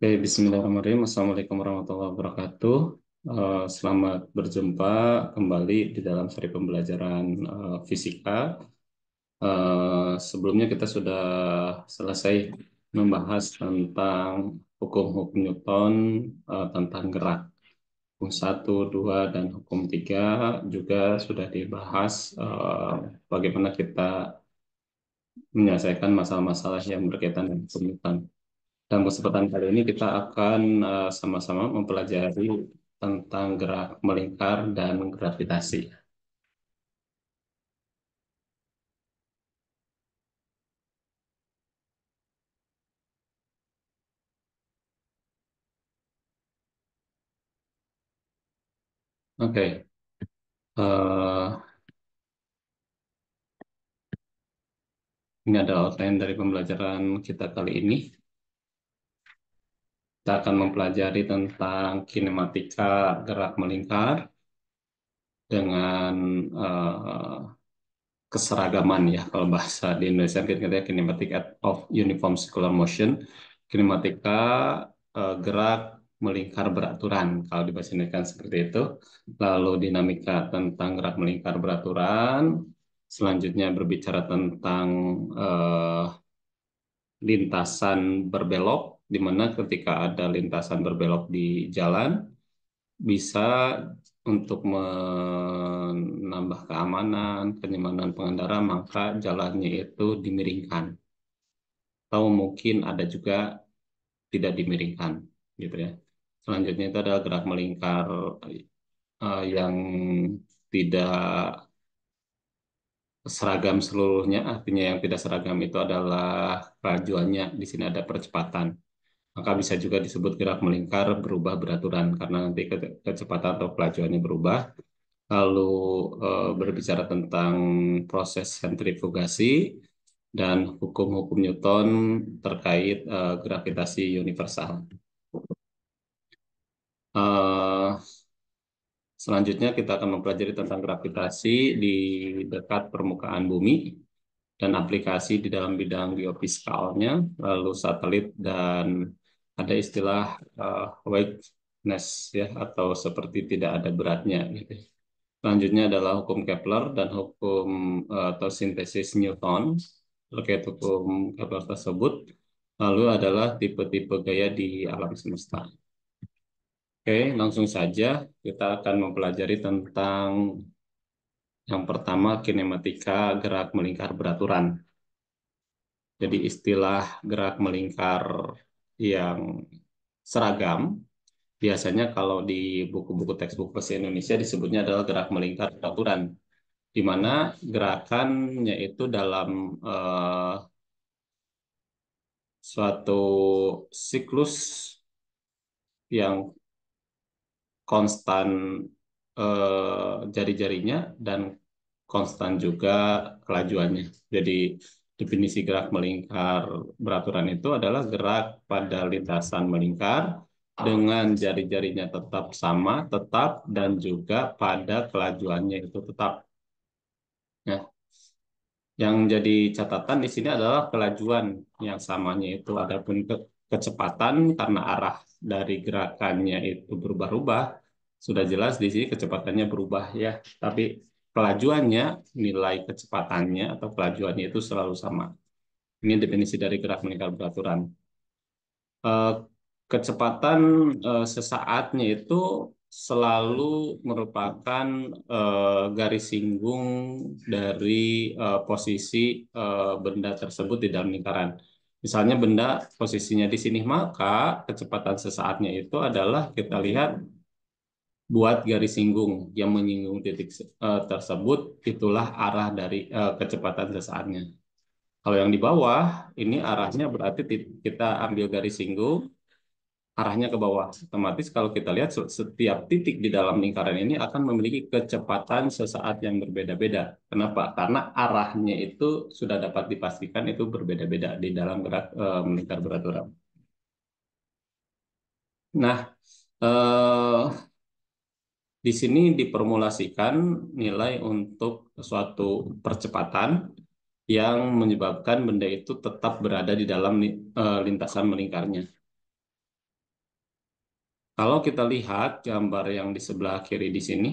Oke, Bismillahirrahmanirrahim. Assalamualaikum warahmatullahi wabarakatuh. Selamat berjumpa kembali di dalam seri pembelajaran fisika. Sebelumnya kita sudah selesai membahas tentang hukum-hukum Newton, tentang gerak. Hukum satu, 2, dan hukum 3 juga sudah dibahas, bagaimana kita menyelesaikan masalah-masalah yang berkaitan dengan hukum Newton. Dalam kesempatan kali ini kita akan sama-sama mempelajari tentang gerak melingkar dan gravitasi. Oke, eh, ini adalah outline dari pembelajaran kita kali ini. Kita akan mempelajari tentang kinematika gerak melingkar dengan eh, keseragaman ya, kalau bahasa di Indonesia kita kinematic of uniform circular motion. Kinematika gerak melingkar beraturan kalau di bahasa Indonesia kan seperti itu. Lalu dinamika tentang gerak melingkar beraturan. Selanjutnya berbicara tentang eh, lintasan berbelok, di mana ketika ada lintasan berbelok di jalan bisa untuk menambah keamanan, kenyamanan pengendara, maka jalannya itu dimiringkan. Atau mungkin ada juga tidak dimiringkan, gitu ya. Selanjutnya itu adalah gerak melingkar yang tidak seragam seluruhnya, artinya yang tidak seragam itu adalah kelajuannya. Di sini ada percepatan. Maka bisa juga disebut gerak melingkar berubah beraturan karena nanti kecepatan atau kelajuannya berubah. Lalu berbicara tentang proses sentrifugasi dan hukum-hukum Newton terkait gravitasi universal. Eh, Selanjutnya kita akan mempelajari tentang gravitasi di dekat permukaan bumi dan aplikasi di dalam bidang geofiskalnya, lalu satelit dan ada istilah weightlessness ya, atau seperti tidak ada beratnya gitu. Selanjutnya adalah hukum Kepler dan hukum atau sintesis Newton terkait hukum Kepler tersebut. Lalu adalah tipe-tipe gaya di alam semesta. Oke, langsung saja kita akan mempelajari tentang yang pertama kinematika gerak melingkar beraturan. Jadi istilah gerak melingkar yang seragam biasanya kalau di buku-buku textbook bahasa Indonesia disebutnya adalah gerak melingkar beraturan, di mana gerakannya itu dalam eh, suatu siklus yang konstan jari-jarinya dan konstan juga kelajuannya. Jadi definisi gerak melingkar beraturan itu adalah gerak pada lintasan melingkar dengan jari-jarinya tetap sama, tetap, dan juga pada kelajuannya itu tetap. Ya, yang jadi catatan di sini adalah kelajuan yang samanya itu, adapun kecepatan karena arah dari gerakannya itu berubah-ubah, sudah jelas di sini kecepatannya berubah ya. Tapi kelajuannya, nilai kecepatannya atau kelajuannya itu selalu sama. Ini definisi dari gerak melingkar beraturan. Eh, Kecepatan sesaatnya itu selalu merupakan garis singgung dari posisi benda tersebut di dalam lingkaran. Misalnya benda posisinya di sini, maka kecepatan sesaatnya itu adalah kita lihat buat garis singgung yang menyinggung titik tersebut, itulah arah dari kecepatan sesaatnya. Kalau yang di bawah, ini arahnya berarti kita ambil garis singgung, arahnya ke bawah. Otomatis kalau kita lihat setiap titik di dalam lingkaran ini akan memiliki kecepatan sesaat yang berbeda-beda. Kenapa? Karena arahnya itu sudah dapat dipastikan itu berbeda-beda di dalam gerak melingkar beraturan. Nah, eh, di sini diformulasikan nilai untuk suatu percepatan yang menyebabkan benda itu tetap berada di dalam lintasan melingkarnya. Kalau kita lihat gambar yang di sebelah kiri di sini,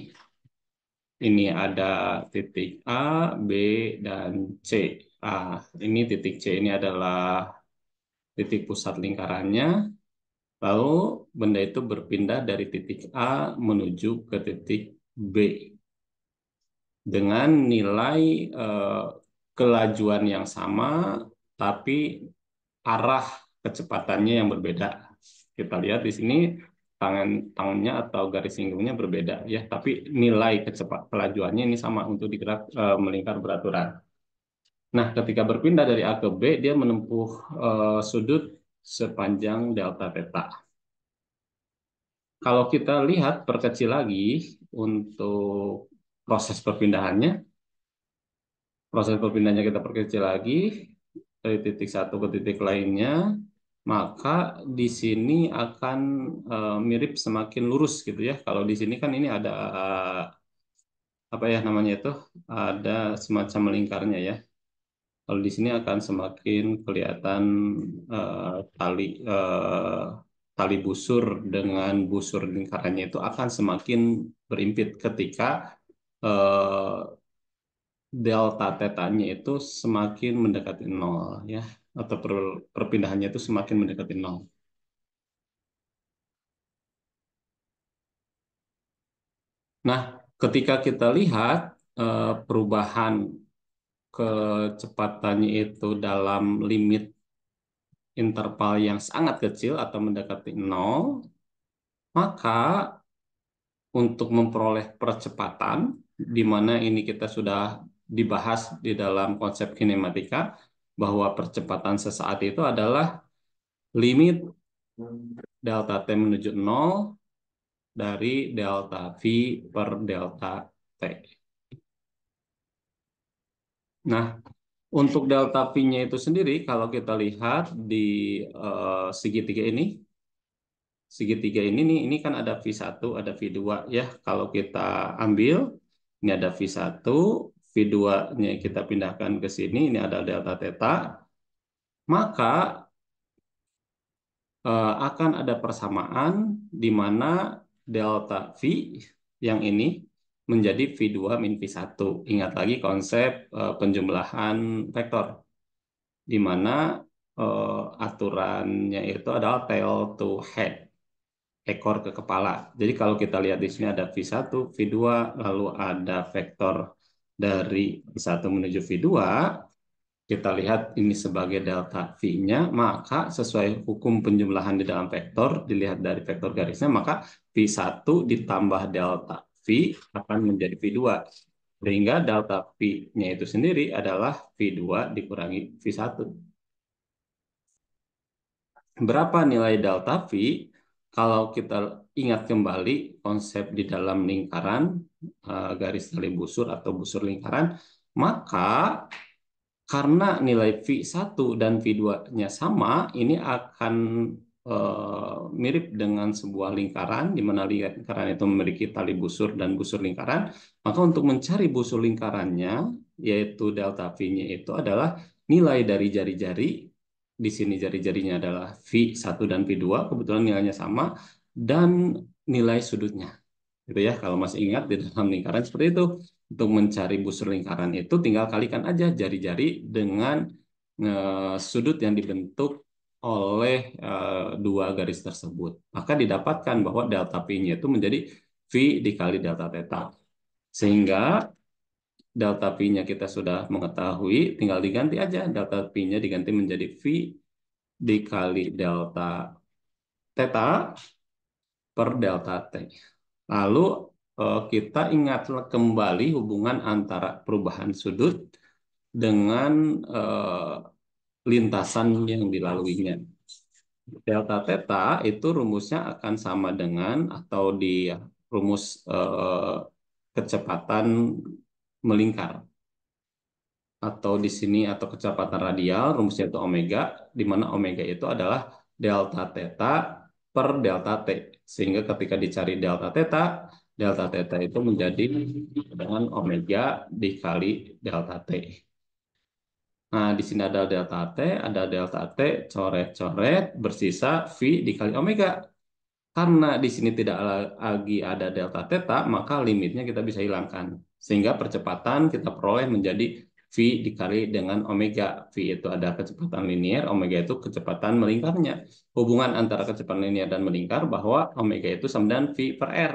ini ada titik A, B, dan C. Ah, ini titik C ini adalah titik pusat lingkarannya. Lalu benda itu berpindah dari titik A menuju ke titik B dengan nilai eh, kelajuan yang sama, tapi arah kecepatannya yang berbeda. Kita lihat di sini tangannya atau garis singgungnya berbeda ya, tapi nilai kelajuannya ini sama untuk digerak melingkar beraturan. Nah, ketika berpindah dari A ke B, dia menempuh sudut sepanjang delta theta. Kalau kita lihat perkecil lagi untuk proses perpindahannya, proses perpindahannya kita perkecil lagi dari titik satu ke titik lainnya, maka di sini akan mirip semakin lurus gitu ya. Kalau di sini kan ini ada apa ya namanya itu, ada semacam lingkarnya ya. Kalau di sini akan semakin kelihatan tali eh, tali busur dengan busur lingkarannya itu akan semakin berimpit ketika eh, delta tetanya itu semakin mendekati nol ya, atau perpindahannya itu semakin mendekati nol. Nah, ketika kita lihat perubahan kecepatannya itu dalam limit interval yang sangat kecil atau mendekati nol, maka untuk memperoleh percepatan, di mana ini kita sudah dibahas di dalam konsep kinematika, bahwa percepatan sesaat itu adalah limit delta t menuju nol dari delta v per delta t. Nah, untuk delta v-nya itu sendiri, kalau kita lihat di segitiga ini, segitiga ini nih, ini kan ada V1, ada V2 ya. Kalau kita ambil, ini ada V1, V2-nya kita pindahkan ke sini, ini ada delta theta, maka akan ada persamaan di mana delta V yang ini menjadi V2 min V1. Ingat lagi konsep penjumlahan vektor, di mana aturannya itu adalah tail to head, ekor ke kepala. Jadi kalau kita lihat di sini ada V1, V2, lalu ada vektor dari V1 menuju V2, kita lihat ini sebagai delta V-nya, maka sesuai hukum penjumlahan di dalam vektor, dilihat dari vektor garisnya, maka V1 ditambah delta V akan menjadi V2. Sehingga delta V-nya itu sendiri adalah V2 dikurangi V1. Berapa nilai delta V? Kalau kita ingat kembali konsep di dalam lingkaran, garis tali busur atau busur lingkaran, maka karena nilai V1 dan V2-nya sama, ini akan mirip dengan sebuah lingkaran, di mana lingkaran itu memiliki tali busur dan busur lingkaran. Maka untuk mencari busur lingkarannya, yaitu delta V-nya itu adalah nilai dari jari-jari. Di sini jari-jarinya adalah V1 dan V2, kebetulan nilainya sama, dan nilai sudutnya. Gitu ya, kalau masih ingat di dalam lingkaran seperti itu. Untuk mencari busur lingkaran itu tinggal kalikan aja jari-jari dengan sudut yang dibentuk oleh dua garis tersebut. Maka didapatkan bahwa delta P-nya itu menjadi V dikali delta theta. Sehingga delta P-nya kita sudah mengetahui, tinggal diganti aja. Delta P-nya diganti menjadi V dikali delta theta per delta T. Lalu kita ingat kembali hubungan antara perubahan sudut dengan lintasan yang dilaluinya. Delta theta itu rumusnya akan sama dengan atau di rumus kecepatan melingkar, atau di sini atau kecepatan radial rumusnya itu omega, di mana omega itu adalah delta theta per delta t, sehingga ketika dicari delta theta itu menjadi dengan omega dikali delta t. Nah, di sini ada delta t, coret-coret, bersisa V dikali omega. Karena di sini tidak lagi ada delta theta, maka limitnya kita bisa hilangkan. Sehingga percepatan kita peroleh menjadi V dikali dengan omega. V itu ada kecepatan linier, omega itu kecepatan melingkarnya. Hubungan antara kecepatan linier dan melingkar bahwa omega itu sama dengan V per R.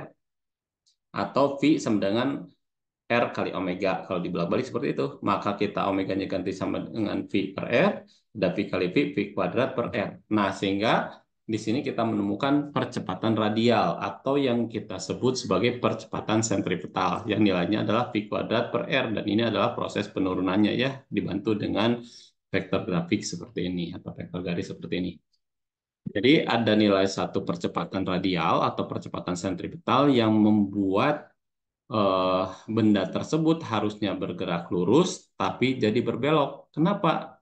Atau V sama dengan R kali omega. Kalau dibolak-balik seperti itu, maka kita omeganya ganti sama dengan V per R, ada V kali V, V kuadrat per R. Nah, sehingga di sini kita menemukan percepatan radial atau yang kita sebut sebagai percepatan sentripetal, yang nilainya adalah V kuadrat per R, dan ini adalah proses penurunannya ya, dibantu dengan vektor grafik seperti ini atau vektor garis seperti ini. Jadi ada nilai satu percepatan radial atau percepatan sentripetal yang membuat eh, benda tersebut harusnya bergerak lurus, tapi jadi berbelok. Kenapa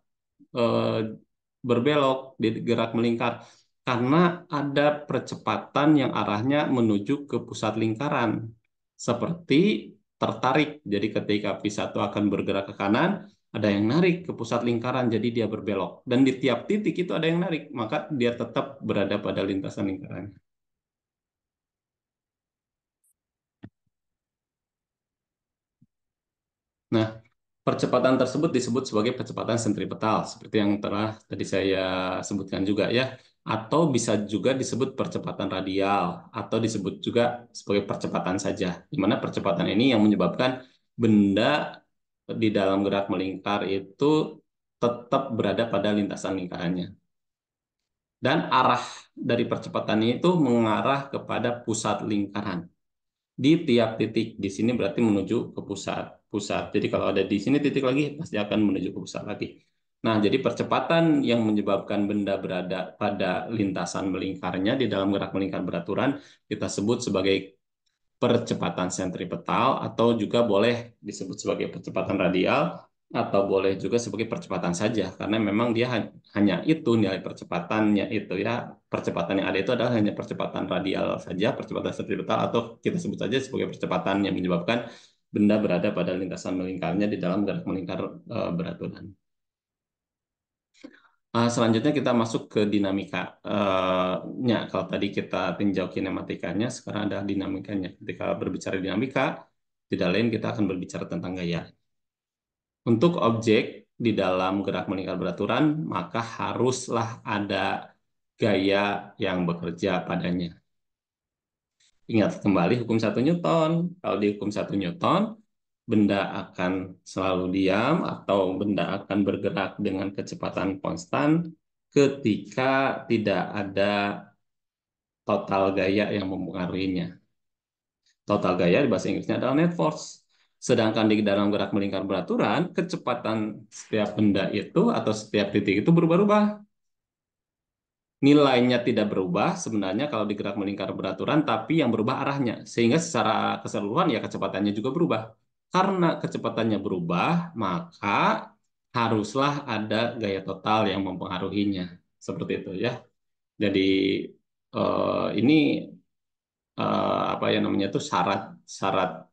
eh, berbelok, gerak melingkar? Karena ada percepatan yang arahnya menuju ke pusat lingkaran, seperti tertarik. Jadi ketika V1 akan bergerak ke kanan, ada yang narik ke pusat lingkaran, jadi dia berbelok. Dan di tiap titik itu ada yang narik, maka dia tetap berada pada lintasan lingkaran. Nah, percepatan tersebut disebut sebagai percepatan sentripetal, seperti yang telah tadi saya sebutkan juga ya. Atau bisa juga disebut percepatan radial, atau disebut juga sebagai percepatan saja. Di mana percepatan ini yang menyebabkan benda di dalam gerak melingkar itu tetap berada pada lintasan lingkarannya. Dan arah dari percepatan itu mengarah kepada pusat lingkaran di tiap titik. Di sini berarti menuju ke pusat. Pusat. Jadi kalau ada di sini titik lagi, pasti akan menuju ke pusat lagi. Nah, jadi percepatan yang menyebabkan benda berada pada lintasan melingkarnya di dalam gerak melingkar beraturan kita sebut sebagai percepatan sentripetal atau juga boleh disebut sebagai percepatan radial atau boleh juga sebagai percepatan saja karena memang dia hanya itu nilai percepatannya itu ya, percepatan yang ada itu adalah hanya percepatan radial saja, percepatan sentripetal atau kita sebut saja sebagai percepatan yang menyebabkan benda berada pada lintasan melingkarnya di dalam gerak melingkar beraturan. Selanjutnya kita masuk ke dinamika. Kalau tadi kita tinjau kinematikanya, sekarang ada dinamikanya. Ketika berbicara dinamika, tidak lain kita akan berbicara tentang gaya. Untuk objek di dalam gerak melingkar beraturan, maka haruslah ada gaya yang bekerja padanya. Ingat kembali hukum satu Newton. Kalau di hukum satu Newton, benda akan selalu diam atau benda akan bergerak dengan kecepatan konstan ketika tidak ada total gaya yang mempengaruhinya. Total gaya di bahasa Inggrisnya adalah net force. Sedangkan di dalam gerak melingkar beraturan, kecepatan setiap benda itu atau setiap titik itu berubah-ubah. Nilainya tidak berubah sebenarnya kalau di gerak melingkar beraturan, tapi yang berubah arahnya. Sehingga secara keseluruhan ya kecepatannya juga berubah. Karena kecepatannya berubah, maka haruslah ada gaya total yang mempengaruhinya. Seperti itu ya. Jadi ini apa yang namanya itu syarat syarat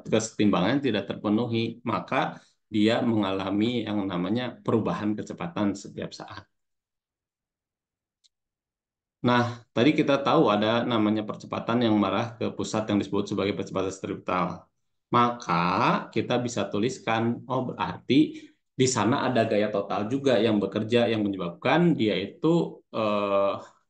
kesetimbangan tidak terpenuhi, maka dia mengalami yang namanya perubahan kecepatan setiap saat. Nah, tadi kita tahu ada namanya percepatan yang mengarah ke pusat yang disebut sebagai percepatan sentripetal. Maka kita bisa tuliskan, oh berarti di sana ada gaya total juga yang bekerja yang menyebabkan dia itu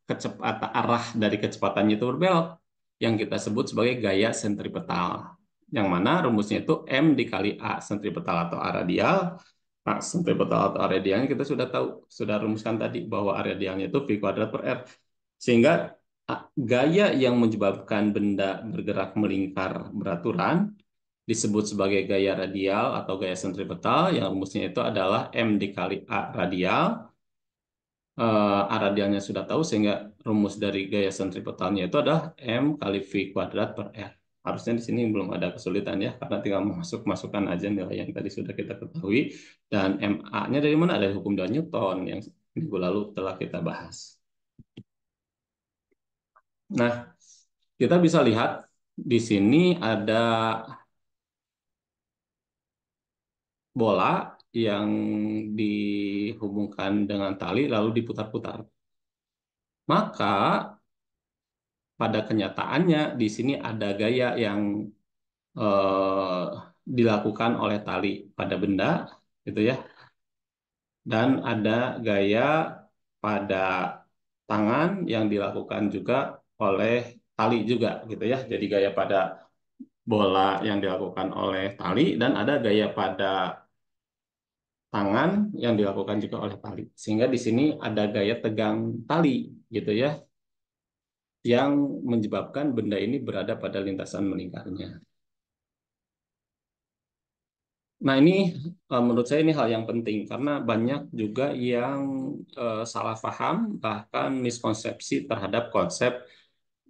kecepatan arah dari kecepatannya itu berbelok, yang kita sebut sebagai gaya sentripetal. Yang mana rumusnya itu M dikali A sentripetal atau A radial. Nah, sentripetal atau A radialnya kita sudah tahu, sudah rumuskan tadi bahwa A radialnya itu V kuadrat per R. Sehingga gaya yang menyebabkan benda bergerak melingkar beraturan disebut sebagai gaya radial atau gaya sentripetal yang rumusnya itu adalah M dikali A radial. A radialnya sudah tahu sehingga rumus dari gaya sentripetalnya itu adalah M kali V kuadrat per R. Harusnya di sini belum ada kesulitan ya karena tinggal masukkan aja nilai yang tadi sudah kita ketahui, dan MA-nya dari mana? Dari hukum 2 Newton yang minggu lalu telah kita bahas. Nah, kita bisa lihat di sini ada bola yang dihubungkan dengan tali lalu diputar-putar. Maka pada kenyataannya di sini ada gaya yang eh, dilakukan oleh tali pada benda, gitu ya, dan ada gaya pada tangan yang dilakukan juga oleh tali juga, gitu ya. Jadi gaya pada bola yang dilakukan oleh tali dan ada gaya pada tangan yang dilakukan juga oleh tali. Sehingga di sini ada gaya tegang tali, gitu ya, yang menyebabkan benda ini berada pada lintasan melingkarnya. Nah, ini menurut saya ini hal yang penting karena banyak juga yang salah paham bahkan miskonsepsi terhadap konsep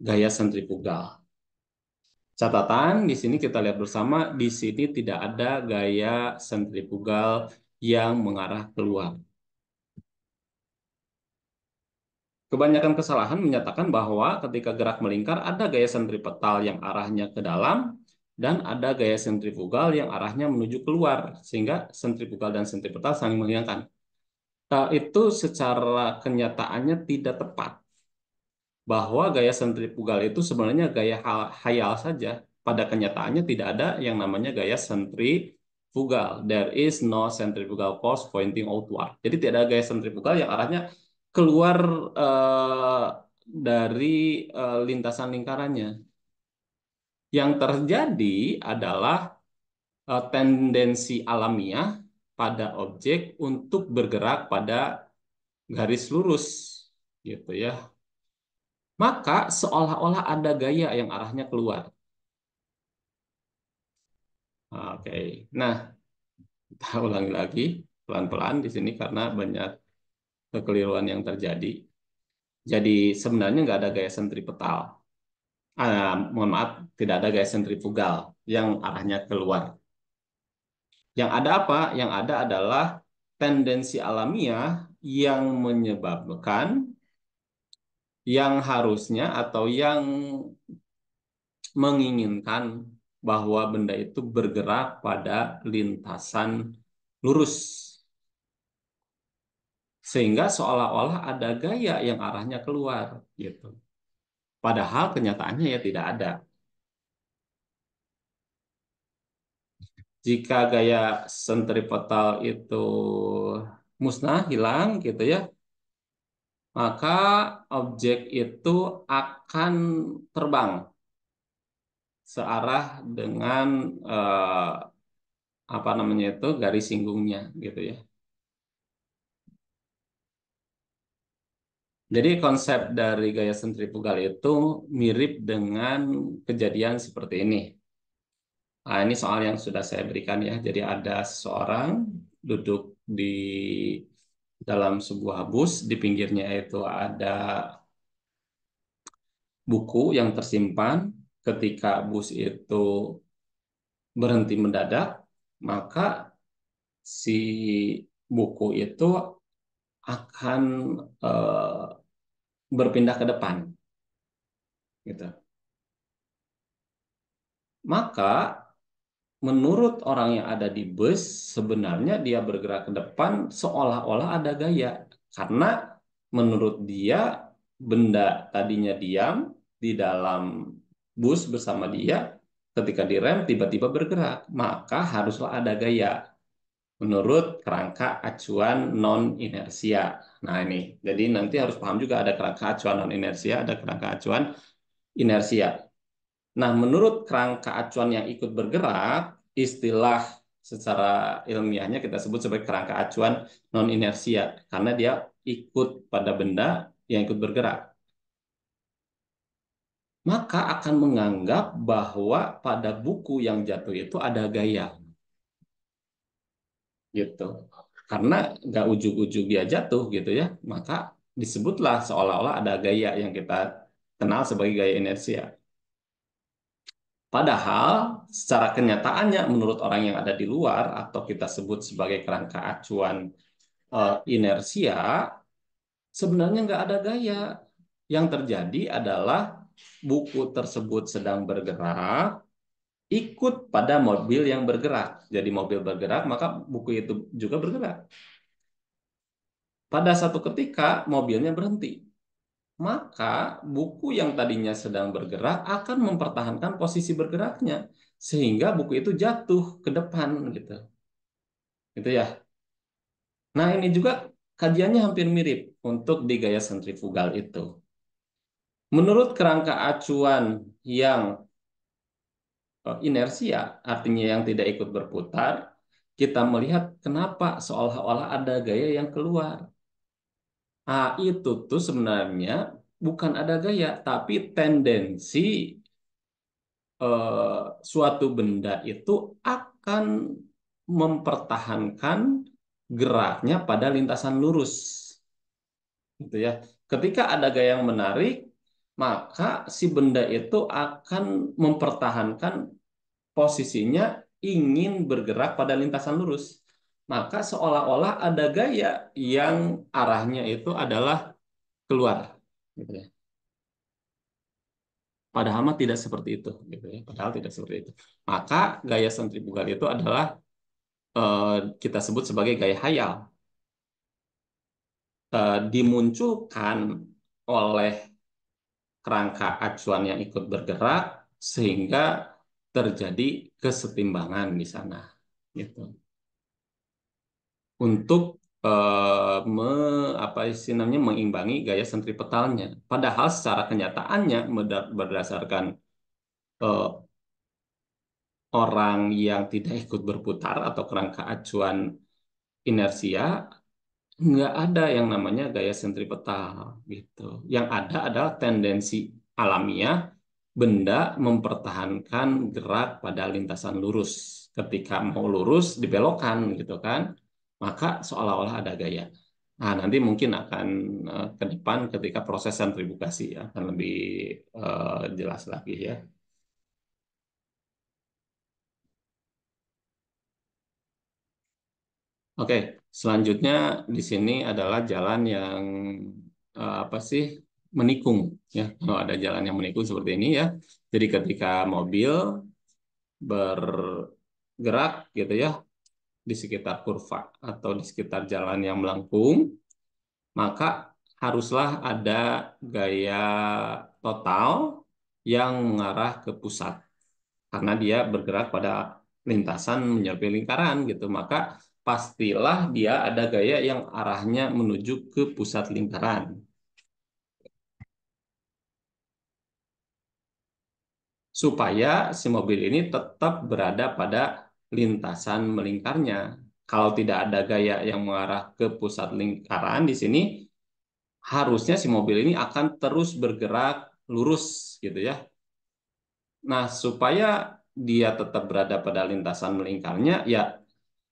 gaya sentrifugal. Catatan di sini kita lihat bersama, di sini tidak ada gaya sentrifugal yang mengarah keluar. Kebanyakan kesalahan menyatakan bahwa ketika gerak melingkar ada gaya sentripetal yang arahnya ke dalam dan ada gaya sentrifugal yang arahnya menuju keluar, sehingga sentrifugal dan sentripetal saling menghilangkan. Itu secara kenyataannya tidak tepat, bahwa gaya sentrifugal itu sebenarnya gaya hayal saja. Pada kenyataannya tidak ada yang namanya gaya sentrifugal. There is no centrifugal force pointing outward. Jadi tidak ada gaya sentrifugal yang arahnya keluar eh, dari lintasan lingkarannya. Yang terjadi adalah tendensi alamiah pada objek untuk bergerak pada garis lurus, gitu ya. Maka seolah-olah ada gaya yang arahnya keluar. Oke. Nah, kita ulangi lagi pelan-pelan di sini karena banyak kekeliruan yang terjadi. Jadi sebenarnya nggak ada gaya sentripetal. Mohon maaf, tidak ada gaya sentrifugal yang arahnya keluar. Yang ada apa? Yang ada adalah tendensi alamiah yang menyebabkan yang harusnya atau yang menginginkan bahwa benda itu bergerak pada lintasan lurus. Sehingga seolah-olah ada gaya yang arahnya keluar, gitu. Padahal kenyataannya ya tidak ada. Jika gaya sentripetal itu musnah, hilang gitu ya, maka objek itu akan terbang searah dengan apa namanya itu garis singgungnya, gitu ya. Jadi konsep dari gaya sentrifugal itu mirip dengan kejadian seperti ini. Nah, ini soal yang sudah saya berikan ya. Jadi ada seseorang duduk di dalam sebuah bus, di pinggirnya itu ada buku yang tersimpan. Ketika bus itu berhenti mendadak, maka si buku itu akan eh, berpindah ke depan, gitu. Maka menurut orang yang ada di bus, sebenarnya dia bergerak ke depan seolah-olah ada gaya. Karena menurut dia, benda tadinya diam di dalam bus bersama dia, ketika direm tiba-tiba bergerak. Maka haruslah ada gaya menurut kerangka acuan non-inersia. Nah ini, jadi nanti harus paham juga ada kerangka acuan non-inersia, ada kerangka acuan inersia. Nah, menurut kerangka acuan yang ikut bergerak, istilah secara ilmiahnya kita sebut sebagai kerangka acuan non-inersia, karena dia ikut pada benda yang ikut bergerak. Maka akan menganggap bahwa pada buku yang jatuh itu ada gaya, gitu. Karena nggak ujug-ujug dia jatuh, gitu ya, maka disebutlah seolah-olah ada gaya yang kita kenal sebagai gaya inersia. Padahal secara kenyataannya menurut orang yang ada di luar atau kita sebut sebagai kerangka acuan inersia, sebenarnya nggak ada gaya. Yang terjadi adalah buku tersebut sedang bergerak, ikut pada mobil yang bergerak. Jadi mobil bergerak, maka buku itu juga bergerak. Pada satu ketika mobilnya berhenti. maka buku yang tadinya sedang bergerak akan mempertahankan posisi bergeraknya sehingga buku itu jatuh ke depan gitu. Gitu ya. Nah, ini juga kajiannya hampir mirip untuk di gaya sentrifugal itu. Menurut kerangka acuan yang inersia, artinya yang tidak ikut berputar, kita melihat kenapa seolah-olah ada gaya yang keluar. Ah, itu tuh sebenarnya bukan ada gaya, tapi tendensi suatu benda itu akan mempertahankan geraknya pada lintasan lurus, gitu ya. Ketika ada gaya yang menarik, maka si benda itu akan mempertahankan posisinya ingin bergerak pada lintasan lurus. Maka seolah-olah ada gaya yang arahnya itu adalah keluar, gitu ya. Padahal mah tidak seperti itu, gitu ya. Padahal tidak seperti itu. Maka gaya sentrifugal itu adalah kita sebut sebagai gaya hayal. Dimunculkan oleh kerangka acuan yang ikut bergerak sehingga terjadi kesetimbangan di sana, gitu. Untuk apa sih namanya mengimbangi gaya sentripetalnya. Padahal secara kenyataannya berdasarkan eh, orang yang tidak ikut berputar atau kerangka acuan inersia, nggak ada yang namanya gaya sentripetal gitu. Yang ada adalah tendensi alamiah benda mempertahankan gerak pada lintasan lurus. Ketika mau lurus dibelokkan gitu kan, maka seolah-olah ada gaya. Nah, nanti mungkin akan ke depan ketika proses sentrifugasi akan lebih jelas lagi ya. Oke, selanjutnya di sini adalah jalan yang apa sih menikung ya. Kalau ada jalan yang menikung seperti ini ya. Jadi ketika mobil bergerak gitu ya di sekitar kurva atau di sekitar jalan yang melengkung, maka haruslah ada gaya total yang mengarah ke pusat karena dia bergerak pada lintasan menyerupai lingkaran gitu. Maka pastilah dia ada gaya yang arahnya menuju ke pusat lingkaran supaya si mobil ini tetap berada pada lintasan melingkarnya. Kalau tidak ada gaya yang mengarah ke pusat lingkaran di sini, harusnya si mobil ini akan terus bergerak lurus gitu ya. Nah, supaya dia tetap berada pada lintasan melingkarnya, ya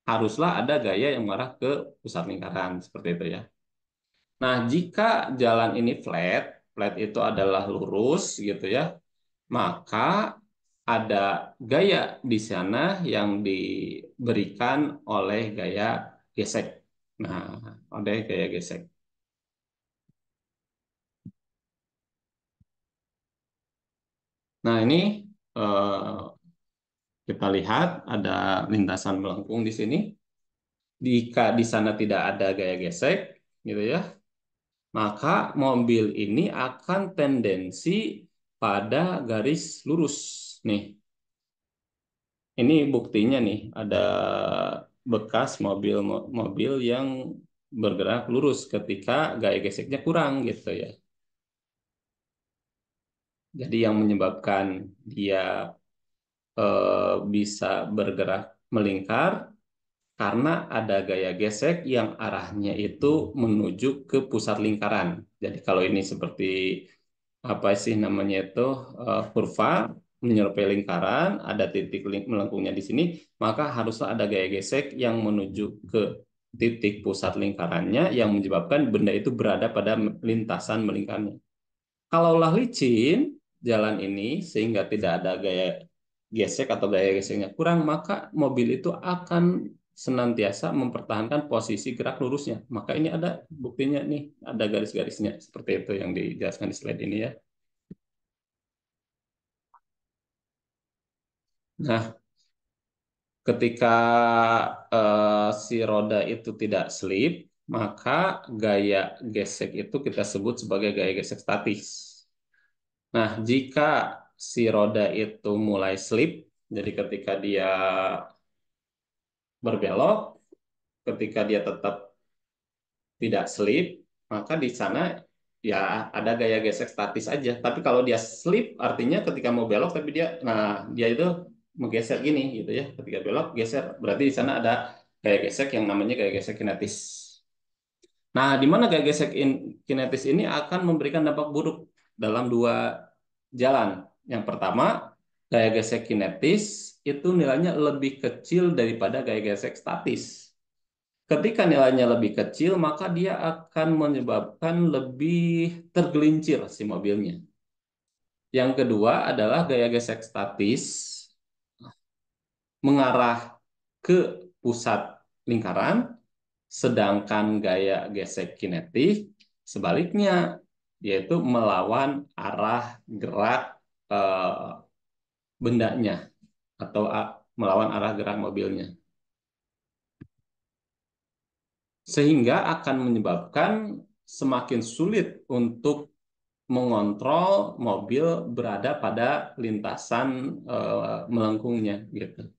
haruslah ada gaya yang mengarah ke pusat lingkaran seperti itu ya. Nah, jika jalan ini flat, flat itu adalah lurus gitu ya, maka ada gaya di sana yang diberikan oleh gaya gesek. Nah, oleh gaya gesek. Nah, ini eh, kita lihat ada lintasan melengkung di sini. Jika di sana tidak ada gaya gesek, gitu ya, maka mobil ini akan tendensi pada garis lurus. Nih, ini buktinya nih, ada bekas mobil yang bergerak lurus ketika gaya geseknya kurang gitu ya. Jadi yang menyebabkan dia bisa bergerak melingkar karena ada gaya gesek yang arahnya itu menuju ke pusat lingkaran. Jadi kalau ini seperti apa sih namanya itu kurva menyerupai lingkaran, ada titik melengkungnya di sini, maka haruslah ada gaya gesek yang menuju ke titik pusat lingkarannya yang menyebabkan benda itu berada pada lintasan melingkarnya. Kalaulah licin jalan ini sehingga tidak ada gaya gesek atau gaya geseknya kurang, maka mobil itu akan senantiasa mempertahankan posisi gerak lurusnya. Maka ini ada buktinya nih, ada garis-garisnya seperti itu yang dijelaskan di slide ini ya. Nah, ketika si roda itu tidak slip, maka gaya gesek itu kita sebut sebagai gaya gesek statis. Nah, jika si roda itu mulai slip, jadi ketika dia berbelok, ketika dia tetap tidak slip, maka di sana ya ada gaya gesek statis aja. Tapi kalau dia slip, artinya ketika mau belok, tapi dia itu menggeser gini gitu ya. Ketika belok, geser. Berarti di sana ada gaya gesek yang namanya gaya gesek kinetis. Nah, di mana gaya gesek kinetis ini akan memberikan dampak buruk dalam dua jalan. Yang pertama, gaya gesek kinetis itu nilainya lebih kecil daripada gaya gesek statis. Ketika nilainya lebih kecil, maka dia akan menyebabkan lebih tergelincir si mobilnya. Yang kedua adalah gaya gesek statis mengarah ke pusat lingkaran, sedangkan gaya gesek kinetik sebaliknya, yaitu melawan arah gerak eh, bendanya atau melawan arah gerak mobilnya. Sehingga akan menyebabkan semakin sulit untuk mengontrol mobil berada pada lintasan melengkungnya gitu.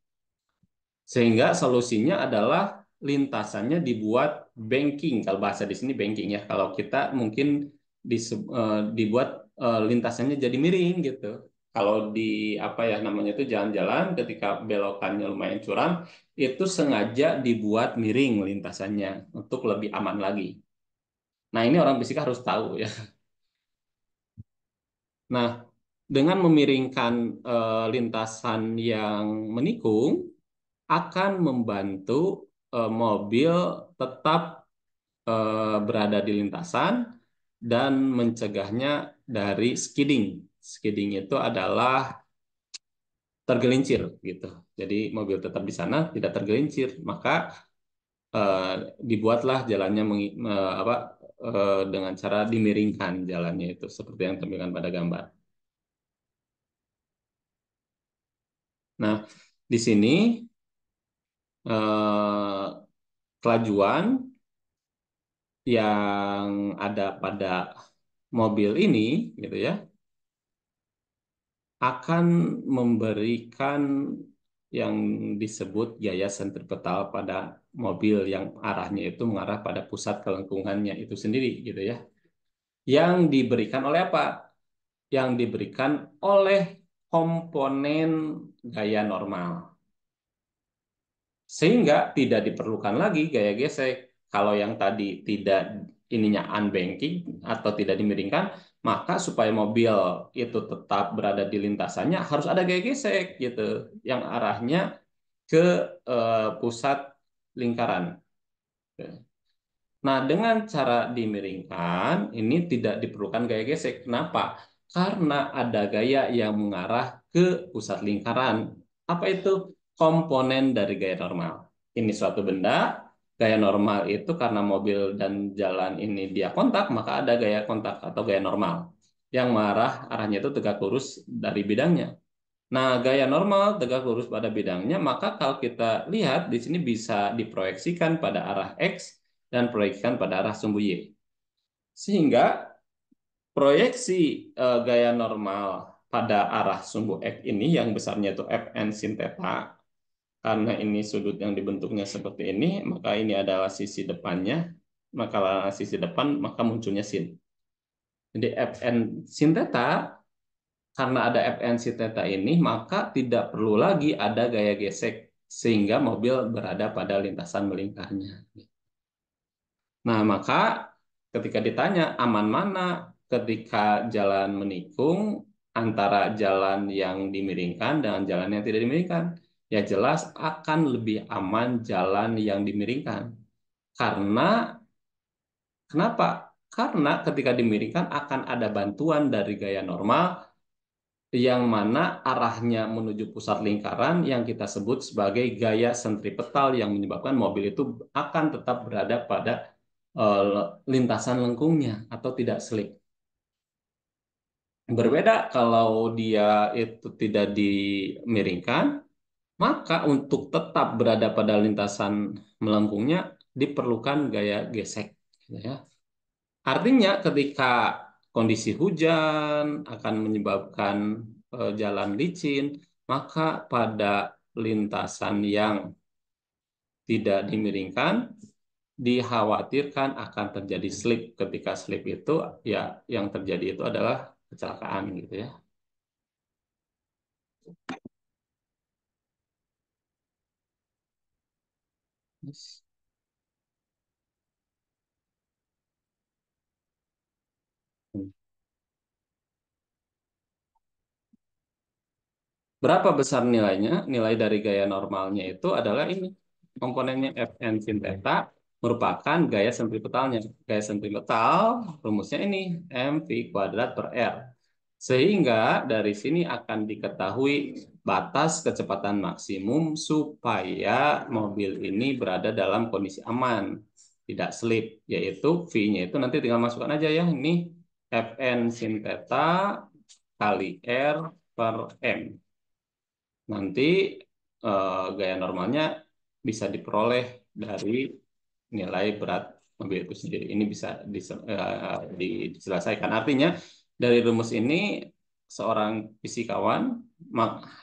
Sehingga solusinya adalah lintasannya dibuat banking. Kalau bahasa di sini banking ya. Kalau kita mungkin dibuat lintasannya jadi miring gitu. Kalau di apa ya namanya itu jalan-jalan ketika belokannya lumayan curam, itu sengaja dibuat miring lintasannya untuk lebih aman lagi. Nah, ini orang fisika harus tahu ya. Nah, dengan memiringkan lintasan yang menikung akan membantu mobil tetap berada di lintasan dan mencegahnya dari skidding. Skidding itu adalah tergelincir gitu. Jadi mobil tetap di sana tidak tergelincir, maka eh, dibuatlah jalannya dengan cara dimiringkan jalannya itu seperti yang ditampilkan pada gambar. Nah, di sini eh, kelajuan yang ada pada mobil ini gitu ya akan memberikan yang disebut gaya sentripetal pada mobil yang arahnya itu mengarah pada pusat kelengkungannya itu sendiri gitu ya. Yang diberikan oleh apa? Yang diberikan oleh komponen gaya normal. Sehingga tidak diperlukan lagi gaya gesek. Kalau yang tadi tidak ininya unbanking atau tidak dimiringkan, maka supaya mobil itu tetap berada di lintasannya harus ada gaya gesek gitu, yang arahnya ke pusat lingkaran. Nah, dengan cara dimiringkan, ini tidak diperlukan gaya gesek. Kenapa? Karena ada gaya yang mengarah ke pusat lingkaran. Apa itu? Komponen dari gaya normal. Ini suatu benda, gaya normal itu karena mobil dan jalan ini dia kontak, maka ada gaya kontak atau gaya normal. Yang mengarah, arahnya itu tegak lurus dari bidangnya. Nah, gaya normal tegak lurus pada bidangnya, maka kalau kita lihat di sini bisa diproyeksikan pada arah X dan proyeksikan pada arah sumbu Y. Sehingga proyeksi gaya normal pada arah sumbu X ini yang besarnya itu Fn sin theta, karena ini sudut yang dibentuknya seperti ini, maka ini adalah sisi depannya, maka sisi depan maka munculnya sin. Jadi Fn sin theta, karena ada Fn sin theta ini, maka tidak perlu lagi ada gaya gesek sehingga mobil berada pada lintasan melingkarnya. Nah, maka ketika ditanya aman mana ketika jalan menikung antara jalan yang dimiringkan dengan jalan yang tidak dimiringkan, ya jelas akan lebih aman jalan yang dimiringkan. Karena kenapa? Karena ketika dimiringkan akan ada bantuan dari gaya normal yang mana arahnya menuju pusat lingkaran yang kita sebut sebagai gaya sentripetal yang menyebabkan mobil itu akan tetap berada pada lintasan lengkungnya atau tidak slip. Berbeda kalau dia itu tidak dimiringkan, maka untuk tetap berada pada lintasan melengkungnya diperlukan gaya gesek. Gitu ya. Artinya ketika kondisi hujan akan menyebabkan jalan licin, maka pada lintasan yang tidak dimiringkan, dikhawatirkan akan terjadi slip. Ketika slip itu, ya yang terjadi itu adalah kecelakaan gitu ya. Yes. Berapa besar nilainya? Nilai dari gaya normalnya itu adalah ini. Komponennya Fn sin theta merupakan gaya sentripetalnya. Gaya sentripetal rumusnya ini mv kuadrat per r. Sehingga dari sini akan diketahui batas kecepatan maksimum supaya mobil ini berada dalam kondisi aman, tidak slip, yaitu V-nya itu nanti tinggal masukkan aja ya, ini Fn sin theta kali R per M. Nanti gaya normalnya bisa diperoleh dari nilai berat mobil itu sendiri. Ini bisa diselesaikan. Artinya dari rumus ini seorang fisikawan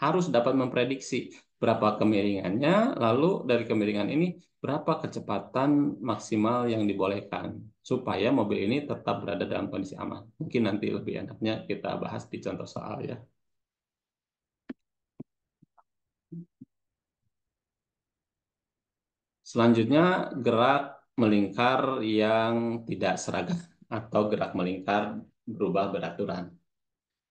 harus dapat memprediksi berapa kemiringannya, lalu dari kemiringan ini berapa kecepatan maksimal yang dibolehkan supaya mobil ini tetap berada dalam kondisi aman. Mungkin nanti lebih enaknya kita bahas di contoh soal ya. Selanjutnya, gerak melingkar yang tidak seragam atau gerak melingkar berubah beraturan.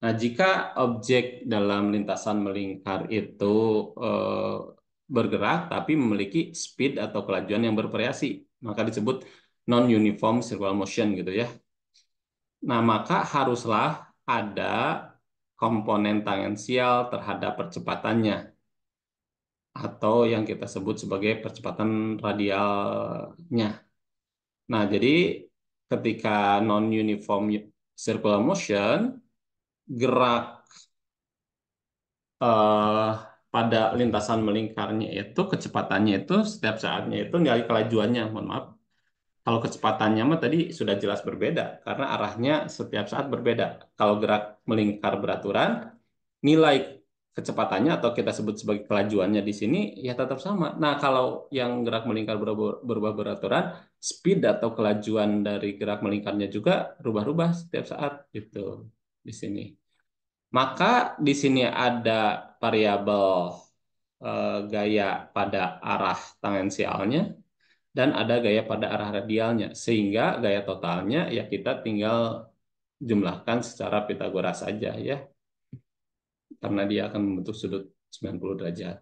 Nah, jika objek dalam lintasan melingkar itu eh, bergerak tapi memiliki speed atau kelajuan yang bervariasi, maka disebut non-uniform circular motion gitu ya. Nah, maka haruslah ada komponen tangensial terhadap percepatannya atau yang kita sebut sebagai percepatan radialnya. Nah, jadi ketika non-uniform circular motion, gerak eh, pada lintasan melingkarnya itu, kecepatannya itu setiap saatnya itu nilai kelajuannya, mohon maaf. Kalau kecepatannya mah tadi sudah jelas berbeda, karena arahnya setiap saat berbeda. Kalau gerak melingkar beraturan, nilai kecepatannya atau kita sebut sebagai kelajuannya di sini ya tetap sama. Nah, kalau yang gerak melingkar berubah beraturan, speed atau kelajuan dari gerak melingkarnya juga berubah-ubah setiap saat gitu di sini. Maka di sini ada variabel gaya pada arah tangensialnya dan ada gaya pada arah radialnya. Sehingga gaya totalnya ya kita tinggal jumlahkan secara Pitagoras saja ya, karena dia akan membentuk sudut 90 derajat.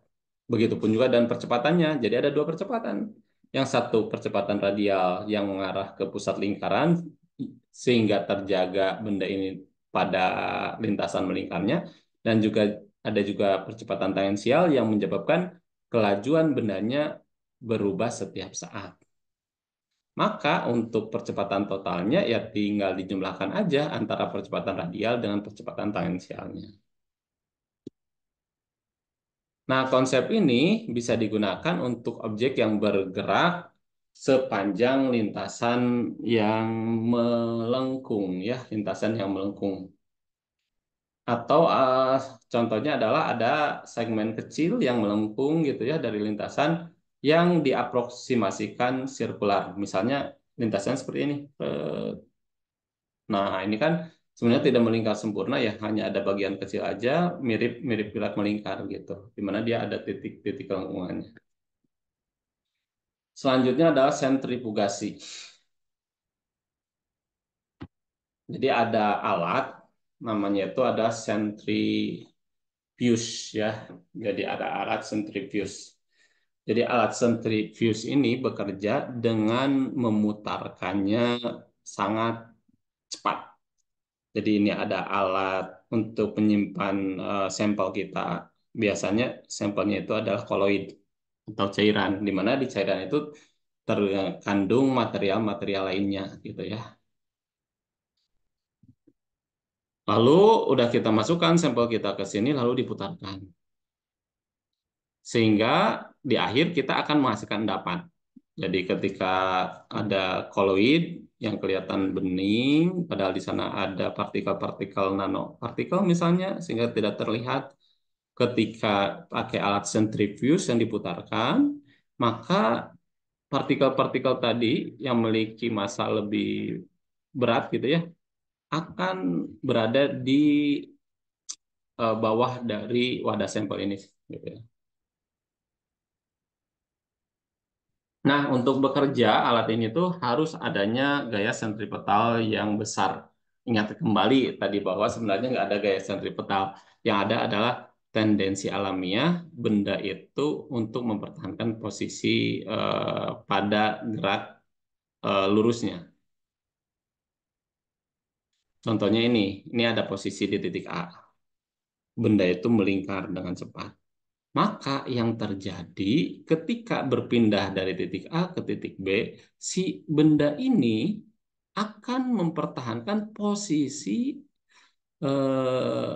Begitupun juga dan percepatannya. Jadi ada dua percepatan. Yang satu percepatan radial yang mengarah ke pusat lingkaran sehingga terjaga benda ini pada lintasan melingkarnya, dan juga ada juga percepatan tangensial yang menyebabkan kelajuan bendanya berubah setiap saat. Maka untuk percepatan totalnya ya tinggal dijumlahkan aja antara percepatan radial dengan percepatan tangensialnya. Nah, konsep ini bisa digunakan untuk objek yang bergerak sepanjang lintasan yang melengkung, ya, lintasan yang melengkung. Atau contohnya adalah ada segmen kecil yang melengkung gitu ya dari lintasan yang diaproksimasikan sirkular. Misalnya lintasan seperti ini. Nah, ini kan sebenarnya tidak melingkar sempurna ya, hanya ada bagian kecil aja mirip mirip gerak melingkar gitu, di mana dia ada titik-titik kelengkungannya. Selanjutnya adalah sentrifugasi. Jadi ada alat namanya itu ada centrifuge ya. Jadi ada alat centrifuge. Jadi alat centrifuge ini bekerja dengan memutarkannya sangat cepat. Jadi ini ada alat untuk menyimpan sampel kita. Biasanya sampelnya itu adalah koloid atau cairan, di mana di cairan itu terkandung material-material lainnya gitu ya. Lalu udah kita masukkan sampel kita ke sini lalu diputarkan. Sehingga di akhir kita akan menghasilkan endapan. Jadi ketika ada koloid yang kelihatan bening, padahal di sana ada partikel-partikel nanopartikel misalnya, sehingga tidak terlihat ketika pakai alat sentrifuge yang diputarkan, maka partikel-partikel tadi yang memiliki massa lebih berat gitu ya, akan berada di bawah dari wadah sampel ini. Gitu ya. Nah, untuk bekerja, alat ini tuh harus adanya gaya sentripetal yang besar. Ingat kembali tadi bahwa sebenarnya nggak ada gaya sentripetal. Yang ada adalah tendensi alamiah benda itu untuk mempertahankan posisi pada gerak lurusnya. Contohnya ini ada posisi di titik A. Benda itu melingkar dengan cepat. Maka yang terjadi ketika berpindah dari titik A ke titik B, si benda ini akan mempertahankan posisi eh,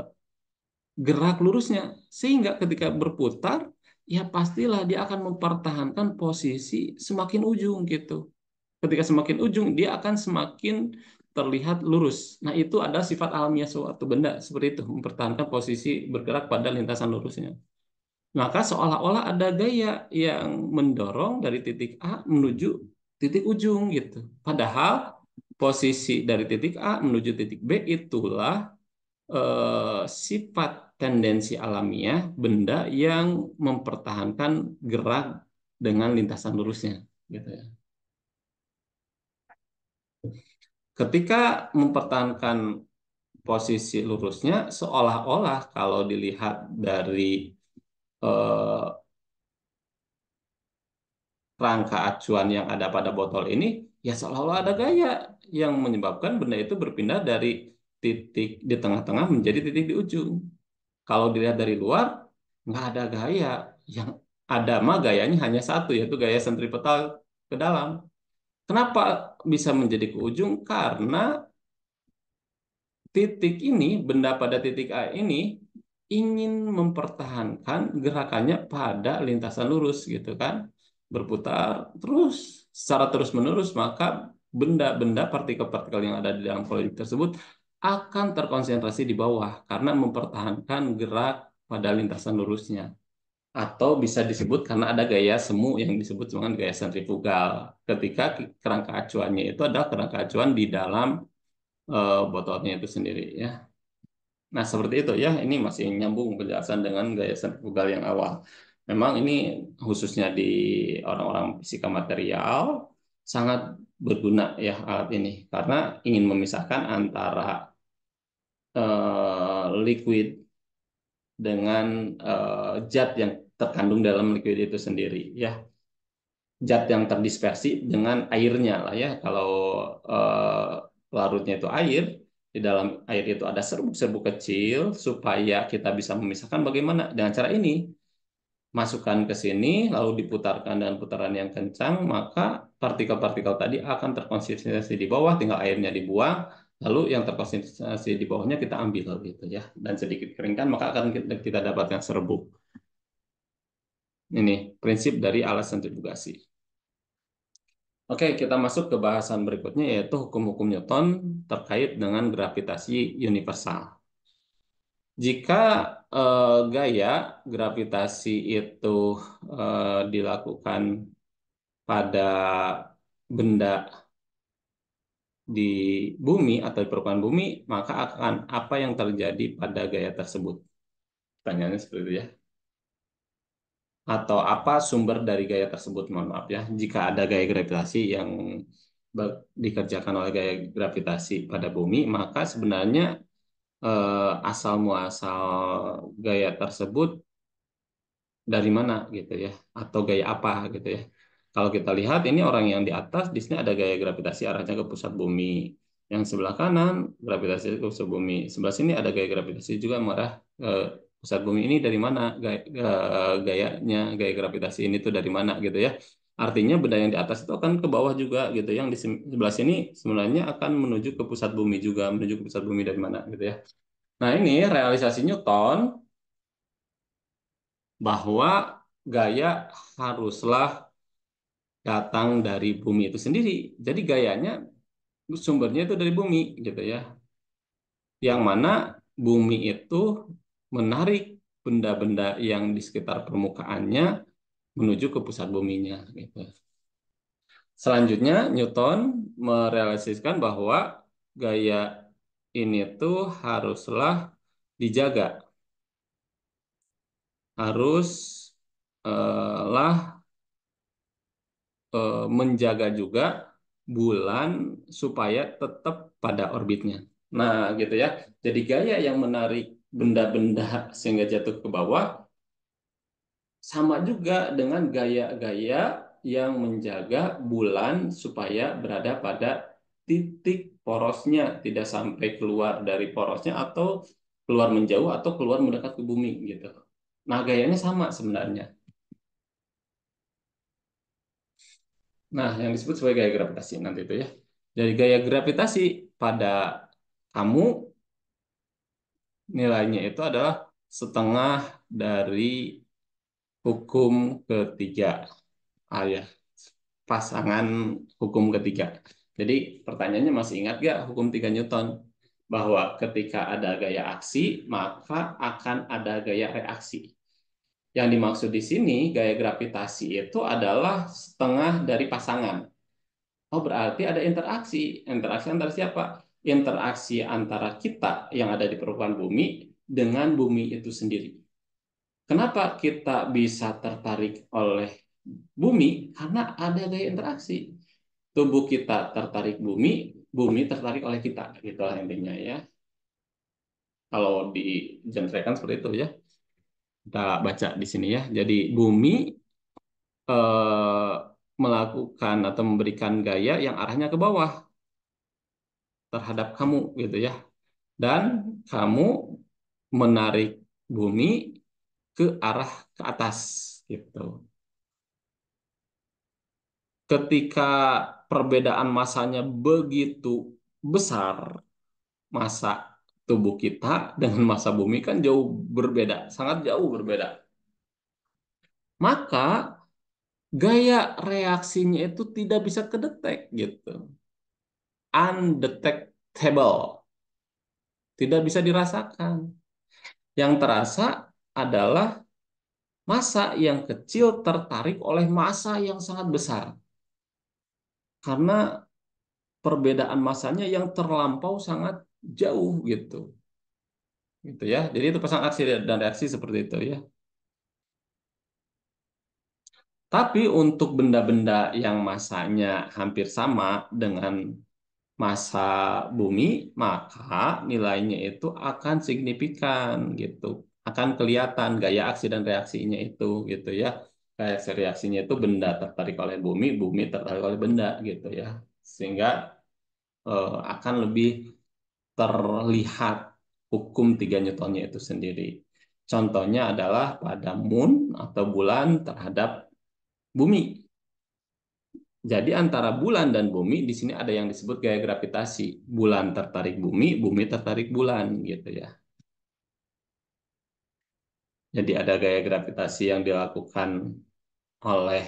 gerak lurusnya. Sehingga ketika berputar, ya pastilah dia akan mempertahankan posisi semakin ujung gitu. Ketika semakin ujung, dia akan semakin terlihat lurus. Nah, itu adalah sifat alamiah suatu benda seperti itu, mempertahankan posisi bergerak pada lintasan lurusnya. Maka seolah-olah ada gaya yang mendorong dari titik A menuju titik ujung gitu. Padahal posisi dari titik A menuju titik B itulah sifat tendensi alamiah benda yang mempertahankan gerak dengan lintasan lurusnya gitu ya. Ketika mempertahankan posisi lurusnya seolah-olah kalau dilihat dari eh, rangka acuan yang ada pada botol ini, ya seolah-olah ada gaya yang menyebabkan benda itu berpindah dari titik di tengah-tengah menjadi titik di ujung. Kalau dilihat dari luar, nggak ada gaya. Yang ada mah gayanya hanya satu, yaitu gaya sentripetal ke dalam. Kenapa bisa menjadi ke ujung? Karena titik ini, benda pada titik A ini ingin mempertahankan gerakannya pada lintasan lurus gitu kan. Berputar terus secara terus-menerus, maka benda-benda partikel-partikel yang ada di dalam fluid tersebut akan terkonsentrasi di bawah karena mempertahankan gerak pada lintasan lurusnya. Atau bisa disebut karena ada gaya semu yang disebut dengan gaya sentrifugal. Ketika kerangka acuannya itu adalah kerangka acuan di dalam botolnya itu sendiri ya. Nah, seperti itu ya. Ini masih nyambung penjelasan dengan gaya sentrifugal yang awal. Memang ini khususnya di orang-orang fisika material sangat berguna ya alat ini karena ingin memisahkan antara liquid dengan zat yang terkandung dalam liquid itu sendiri ya. Zat yang terdispersi dengan airnya lah ya. Kalau larutnya itu air, di dalam air itu ada serbuk-serbuk kecil supaya kita bisa memisahkan bagaimana dengan cara ini. Masukkan ke sini, lalu diputarkan dengan putaran yang kencang, maka partikel-partikel tadi akan terkonsentrasi di bawah, tinggal airnya dibuang, lalu yang terkonsentrasi di bawahnya kita ambil gitu ya, dan sedikit keringkan, maka akan kita dapatkan serbuk. Ini prinsip dari alat sentrifugasi. Oke, kita masuk ke bahasan berikutnya yaitu hukum-hukum Newton terkait dengan gravitasi universal. Jika gaya gravitasi itu dilakukan pada benda di bumi atau di permukaan bumi, maka akan apa yang terjadi pada gaya tersebut? Pertanyaannya seperti itu ya. Atau apa sumber dari gaya tersebut? Mohon maaf ya. Jika ada gaya gravitasi yang dikerjakan oleh gaya gravitasi pada bumi, maka sebenarnya asal muasal gaya tersebut dari mana gitu ya, atau gaya apa gitu ya. Kalau kita lihat ini orang yang di atas, di sini ada gaya gravitasi arahnya ke pusat bumi. Yang sebelah kanan gravitasi ke pusat bumi. Sebelah sini ada gaya gravitasi juga mengarah ke pusat bumi. Ini dari mana gayanya, gaya gravitasi ini tuh dari mana gitu ya. Artinya benda yang di atas itu akan ke bawah juga gitu. Yang di sebelah sini sebenarnya akan menuju ke pusat bumi juga, menuju ke pusat bumi dari mana gitu ya. Nah, ini realisasi Newton bahwa gaya haruslah datang dari bumi itu sendiri. Jadi gayanya sumbernya itu dari bumi gitu ya. Yang mana bumi itu menarik benda-benda yang di sekitar permukaannya menuju ke pusat buminya gitu. Selanjutnya Newton merealisasikan bahwa gaya ini tuh haruslah dijaga, harus lah menjaga juga bulan supaya tetap pada orbitnya. Nah, gitu ya. Jadi gaya yang menarik benda-benda sehingga jatuh ke bawah sama juga dengan gaya-gaya yang menjaga bulan supaya berada pada titik porosnya, tidak sampai keluar dari porosnya atau keluar menjauh atau keluar mendekat ke bumi gitu. Nah, gayanya sama sebenarnya. Nah, yang disebut sebagai gaya gravitasi nanti itu ya. Jadi gaya gravitasi pada kamu nilainya itu adalah setengah dari hukum ketiga. Ya, pasangan hukum ketiga. Jadi pertanyaannya masih ingat gak hukum 3 Newton? Bahwa ketika ada gaya aksi, maka akan ada gaya reaksi. Yang dimaksud di sini, gaya gravitasi itu adalah setengah dari pasangan. Oh, berarti ada interaksi. Interaksi antara siapa? Interaksi antara kita yang ada di permukaan bumi dengan bumi itu sendiri. Kenapa kita bisa tertarik oleh bumi? Karena ada gaya interaksi. Tubuh kita tertarik bumi, bumi tertarik oleh kita. Itulah intinya ya. Kalau dijentraikan seperti itu ya. Kita baca di sini ya. Jadi bumi eh, melakukan atau memberikan gaya yang arahnya ke bawah terhadap kamu gitu ya. Dan kamu menarik bumi ke arah ke atas gitu. Ketika perbedaan masanya begitu besar, masa tubuh kita dengan masa bumi kan jauh berbeda, sangat jauh berbeda. Maka gaya reaksinya itu tidak bisa kedetek gitu. Undetectable, tidak bisa dirasakan. Yang terasa adalah massa yang kecil tertarik oleh massa yang sangat besar. Karena perbedaan massanya yang terlampau sangat jauh gitu. Gitu ya. Jadi itu pasang aksi dan reaksi seperti itu ya. Tapi untuk benda-benda yang massanya hampir sama dengan massa bumi, maka nilainya itu akan signifikan gitu. Akan kelihatan gaya aksi dan reaksinya itu gitu ya. Gaya aksi reaksinya itu benda tertarik oleh bumi, bumi tertarik oleh benda gitu ya. Sehingga akan lebih terlihat hukum 3 Newtonnya itu sendiri. Contohnya adalah pada moon atau bulan terhadap bumi. Jadi antara bulan dan bumi di sini ada yang disebut gaya gravitasi. Bulan tertarik bumi, bumi tertarik bulan gitu ya. Jadi ada gaya gravitasi oleh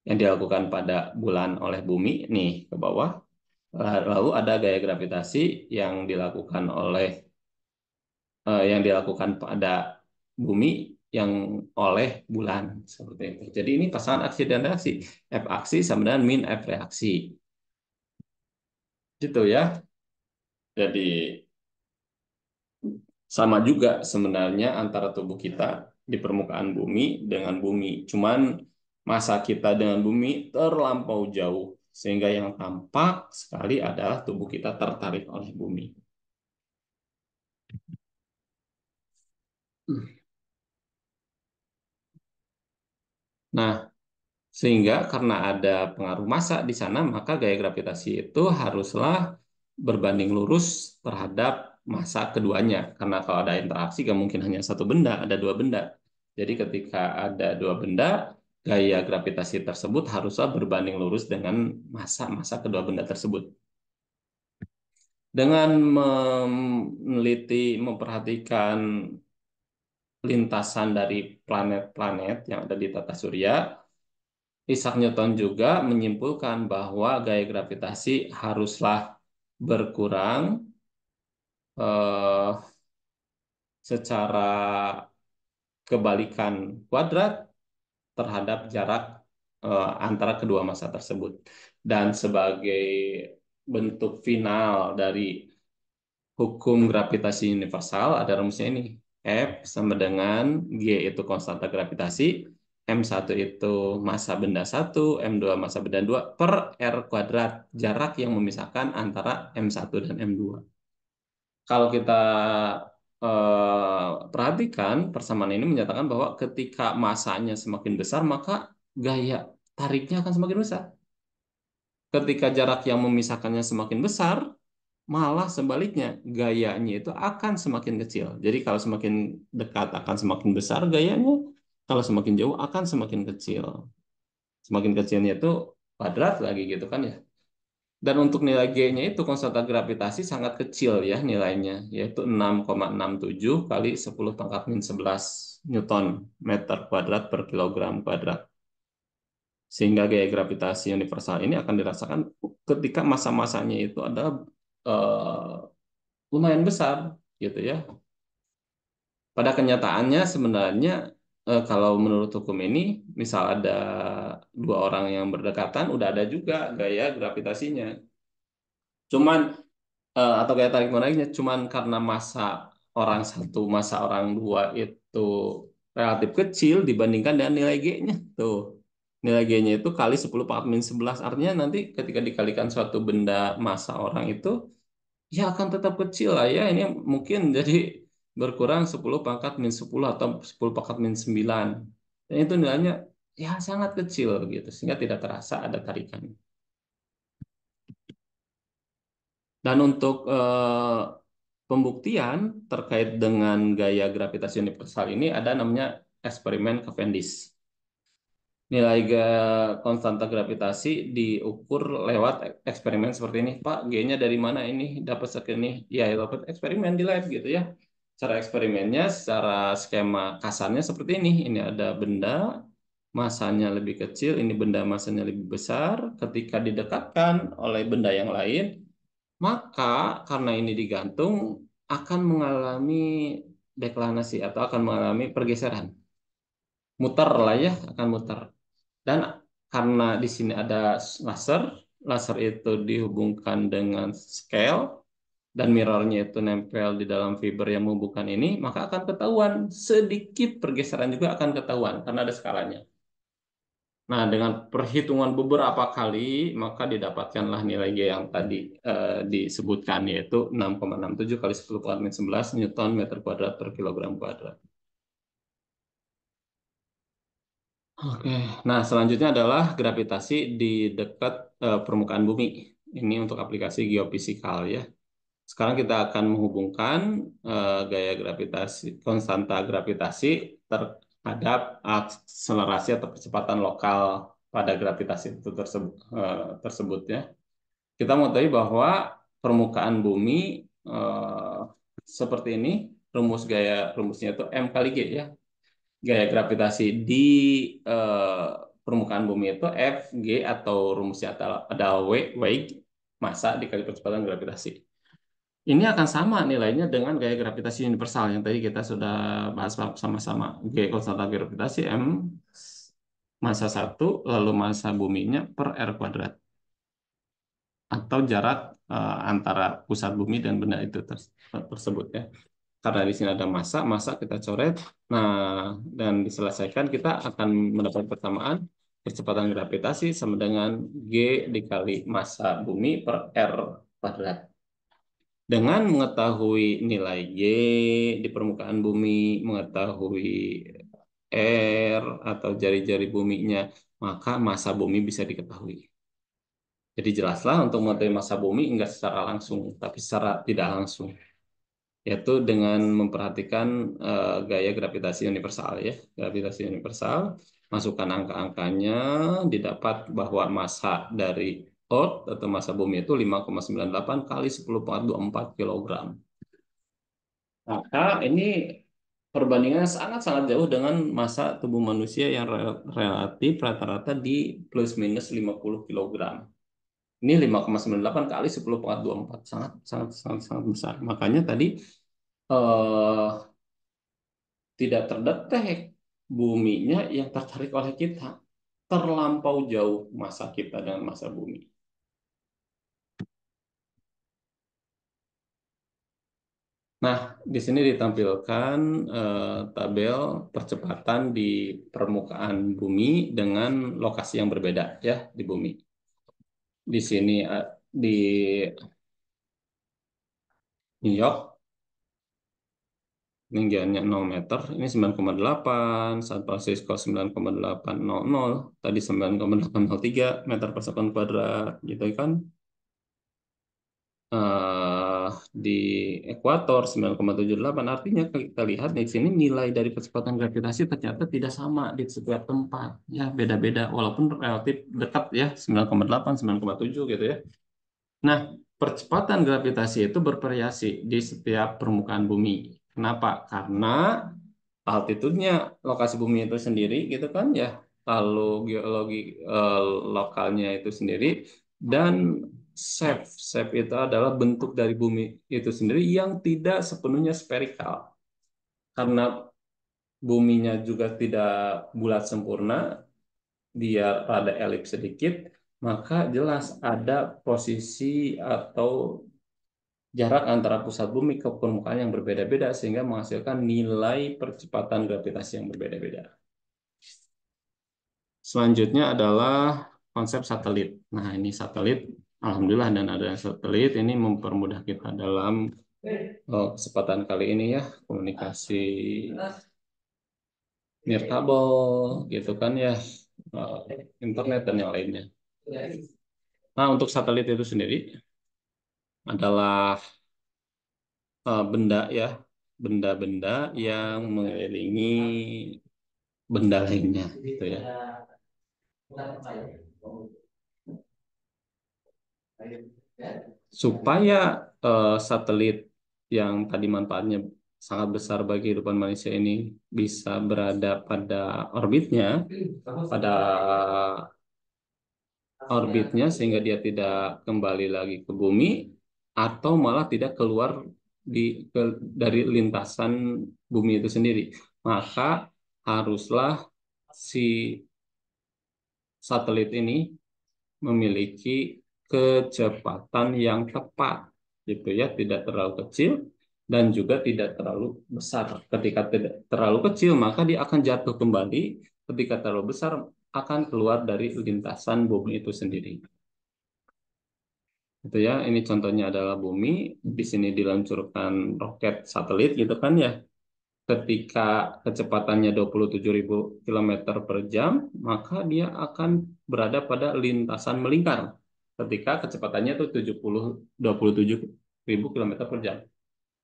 yang dilakukan pada bulan oleh bumi nih ke bawah. Lalu ada gaya gravitasi yang dilakukan pada bumi yang oleh bulan seperti itu. Jadi ini pasangan aksi dan reaksi. F aksi sama dengan min F reaksi. Gitu ya. Jadi sama juga sebenarnya antara tubuh kita di permukaan bumi dengan bumi. Cuman masa kita dengan bumi terlampau jauh sehingga yang tampak sekali adalah tubuh kita tertarik oleh bumi. Nah, sehingga karena ada pengaruh massa di sana, maka gaya gravitasi itu haruslah berbanding lurus terhadap massa keduanya. Karena kalau ada interaksi, gak mungkin hanya satu benda, ada dua benda. Jadi ketika ada dua benda, gaya gravitasi tersebut haruslah berbanding lurus dengan massa-massa kedua benda tersebut. Dengan memperhatikan lintasan dari planet-planet yang ada di tata surya, Isaac Newton juga menyimpulkan bahwa gaya gravitasi haruslah berkurang eh, secara kebalikan kuadrat terhadap jarak antara kedua massa tersebut. Dan sebagai bentuk final dari hukum gravitasi universal ada rumusnya ini. F sama dengan G itu konstanta gravitasi, M1 itu massa benda satu, M2 massa benda 2 per R kuadrat, jarak yang memisahkan antara M1 dan M2. Kalau kita perhatikan, persamaan ini menyatakan bahwa ketika masanya semakin besar, maka gaya tariknya akan semakin besar. Ketika jarak yang memisahkannya semakin besar, malah sebaliknya, gayanya itu akan semakin kecil. Jadi kalau semakin dekat akan semakin besar gayanya, kalau semakin jauh akan semakin kecil. Semakin kecilnya itu kuadrat lagi gitu kan ya. Dan untuk nilai G-nya itu konstanta gravitasi sangat kecil ya nilainya, yaitu 6,67 kali 10 pangkat min 11 Newton meter kuadrat per kilogram kuadrat. Sehingga gaya gravitasi universal ini akan dirasakan ketika massa-massanya itu adalah eh, lumayan besar gitu ya. Pada kenyataannya sebenarnya kalau menurut hukum ini, misal ada dua orang yang berdekatan, udah ada juga gaya gravitasinya. Cuman atau gaya tarik menariknya cuman karena massa orang satu, massa orang dua itu relatif kecil dibandingkan dengan nilai G-nya. Tuh. Nilai G-nya itu kali 10 pangkat min 11. Artinya nanti ketika dikalikan suatu benda massa orang itu, ya akan tetap kecil lah ya. Ini mungkin jadi berkurang 10 pangkat min 10 atau 10 pangkat min 9. Dan itu nilainya ya sangat kecil gitu. Sehingga tidak terasa ada tarikan. Dan untuk pembuktian terkait dengan gaya gravitasi universal ini ada namanya eksperimen Cavendish. Nilai konstanta gravitasi diukur lewat eksperimen seperti ini. Pak, G-nya dari mana ini? Dapat segini. Ya, dapat eksperimen di lab gitu ya. Cara eksperimennya, secara skema kasarnya seperti ini. Ini ada benda, masanya lebih kecil, ini benda masanya lebih besar. Ketika didekatkan oleh benda yang lain, maka karena ini digantung akan mengalami deklinasi atau akan mengalami pergeseran. Muter lah ya, akan muter. Dan karena di sini ada laser, laser itu dihubungkan dengan scale dan mirrornya itu nempel di dalam fiber yang menghubungkan ini, maka akan ketahuan sedikit pergeseran juga akan ketahuan karena ada skalanya. Nah, dengan perhitungan beberapa kali, maka didapatkanlah nilai G yang tadi disebutkan, yaitu 6,67 kali 10 kuadrat min 11 Newton meter kuadrat per kilogram kuadrat. Oke, nah selanjutnya adalah gravitasi di dekat permukaan bumi. Ini untuk aplikasi geofisikal ya. Sekarang kita akan menghubungkan gaya gravitasi, konstanta gravitasi terhadap akselerasi atau kecepatan lokal pada gravitasi itu tersebut ya. Kita mengetahui bahwa permukaan bumi eh, seperti ini, rumusnya itu M kali G ya. Gaya gravitasi di eh, permukaan bumi itu F, G atau rumusnya adalah W massa dikali percepatan gravitasi. Ini akan sama nilainya dengan gaya gravitasi universal yang tadi kita sudah bahas sama-sama. G konstanta gravitasi M massa satu lalu massa buminya per R kuadrat. Atau jarak antara pusat bumi dan benda itu tersebut ya. Karena di sini ada massa, massa kita coret. Nah, dan diselesaikan kita akan mendapat persamaan kecepatan gravitasi sama dengan G dikali massa bumi per R kuadrat. Dengan mengetahui nilai G di permukaan bumi, mengetahui R atau jari-jari buminya, maka massa bumi bisa diketahui. Jadi jelaslah untuk mengetahui massa bumi enggak secara langsung, tapi secara tidak langsung, yaitu dengan memperhatikan gaya gravitasi universal ya. Gravitasi universal, masukkan angka-angkanya, didapat bahwa massa dari Earth atau massa bumi itu 5,98 kali 10 pangkat 24 kilogram. Maka ini Perbandingannya sangat-sangat jauh dengan massa tubuh manusia yang relatif rata-rata di plus minus 50 kilogram. Ini 5,98 kali 10 × 24, sangat sangat sangat sangat besar. Makanya tadi eh, tidak terdetek buminya yang tertarik oleh kita. Terlampau jauh massa kita dengan massa bumi. Nah, di sini ditampilkan tabel percepatan di permukaan bumi dengan lokasi yang berbeda ya di bumi. Di sini di New York ketinggiannya 0 meter, ini 9,8, San Francisco 9,800, tadi 9,803 meter per sekon kuadrat, gitu kan. eh, di ekuator 9,78, artinya kita lihat di sini nilai dari kecepatan gravitasi ternyata tidak sama di setiap tempat ya, beda-beda walaupun relatif dekat ya, 9,8 9,7 gitu ya. Nah, percepatan gravitasi itu bervariasi di setiap permukaan bumi. Kenapa? Karena altitude-nya lokasi bumi itu sendiri gitu kan ya, lalu geologi eh, lokalnya itu sendiri, dan shape itu adalah bentuk dari bumi itu sendiri yang tidak sepenuhnya spherical. Karena buminya juga tidak bulat sempurna, dia rada elips sedikit, maka jelas ada posisi atau jarak antara pusat bumi ke permukaan yang berbeda-beda sehingga menghasilkan nilai percepatan gravitasi yang berbeda-beda. Selanjutnya adalah konsep satelit. Nah, ini satelit, alhamdulillah dan ada satelit ini mempermudah kita dalam kesempatan kali ini ya, komunikasi nirkabel gitu kan ya, internet dan yang lainnya. Nah, untuk satelit itu sendiri adalah benda ya, benda-benda yang mengelilingi benda lainnya gitu ya. Supaya satelit yang tadi manfaatnya sangat besar bagi kehidupan manusia ini bisa berada pada orbitnya, pada sehingga dia tidak kembali lagi ke bumi atau malah tidak keluar dari lintasan bumi itu sendiri. Maka haruslah si satelit ini memiliki kecepatan yang tepat, gitu ya, tidak terlalu kecil dan juga tidak terlalu besar. Ketika tidak terlalu kecil, maka dia akan jatuh kembali. Ketika terlalu besar, akan keluar dari lintasan bumi itu sendiri. Itu ya, ini contohnya adalah bumi. Di sini diluncurkan roket satelit, gitu kan ya. Ketika kecepatannya 27.000 km per jam, maka dia akan berada pada lintasan melingkar. Ketika kecepatannya itu 27.000 km per jam.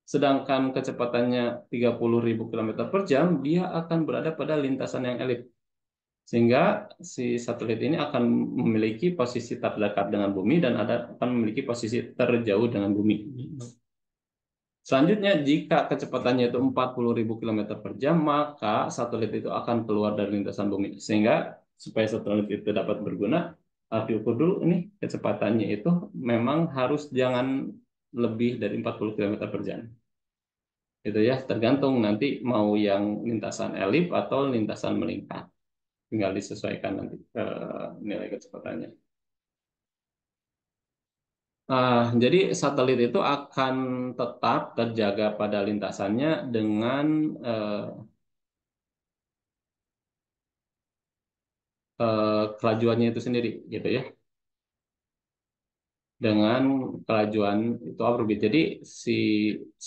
Sedangkan kecepatannya 30.000 km per jam, dia akan berada pada lintasan yang elip. Sehingga si satelit ini akan memiliki posisi terdekat dengan bumi dan akan memiliki posisi terjauh dengan bumi. Selanjutnya, jika kecepatannya itu 40.000 km per jam, maka satelit itu akan keluar dari lintasan bumi. Sehingga supaya satelit itu dapat berguna, harus diukur dulu ini kecepatannya itu memang harus jangan lebih dari 40 km per jam. Itu ya, tergantung nanti mau yang lintasan elip atau lintasan melingkar. Tinggal disesuaikan nanti nilai kecepatannya. Jadi satelit itu akan tetap terjaga pada lintasannya dengan eh, kelajuannya itu sendiri, gitu ya. Dengan kelajuan itu orbit. Jadi si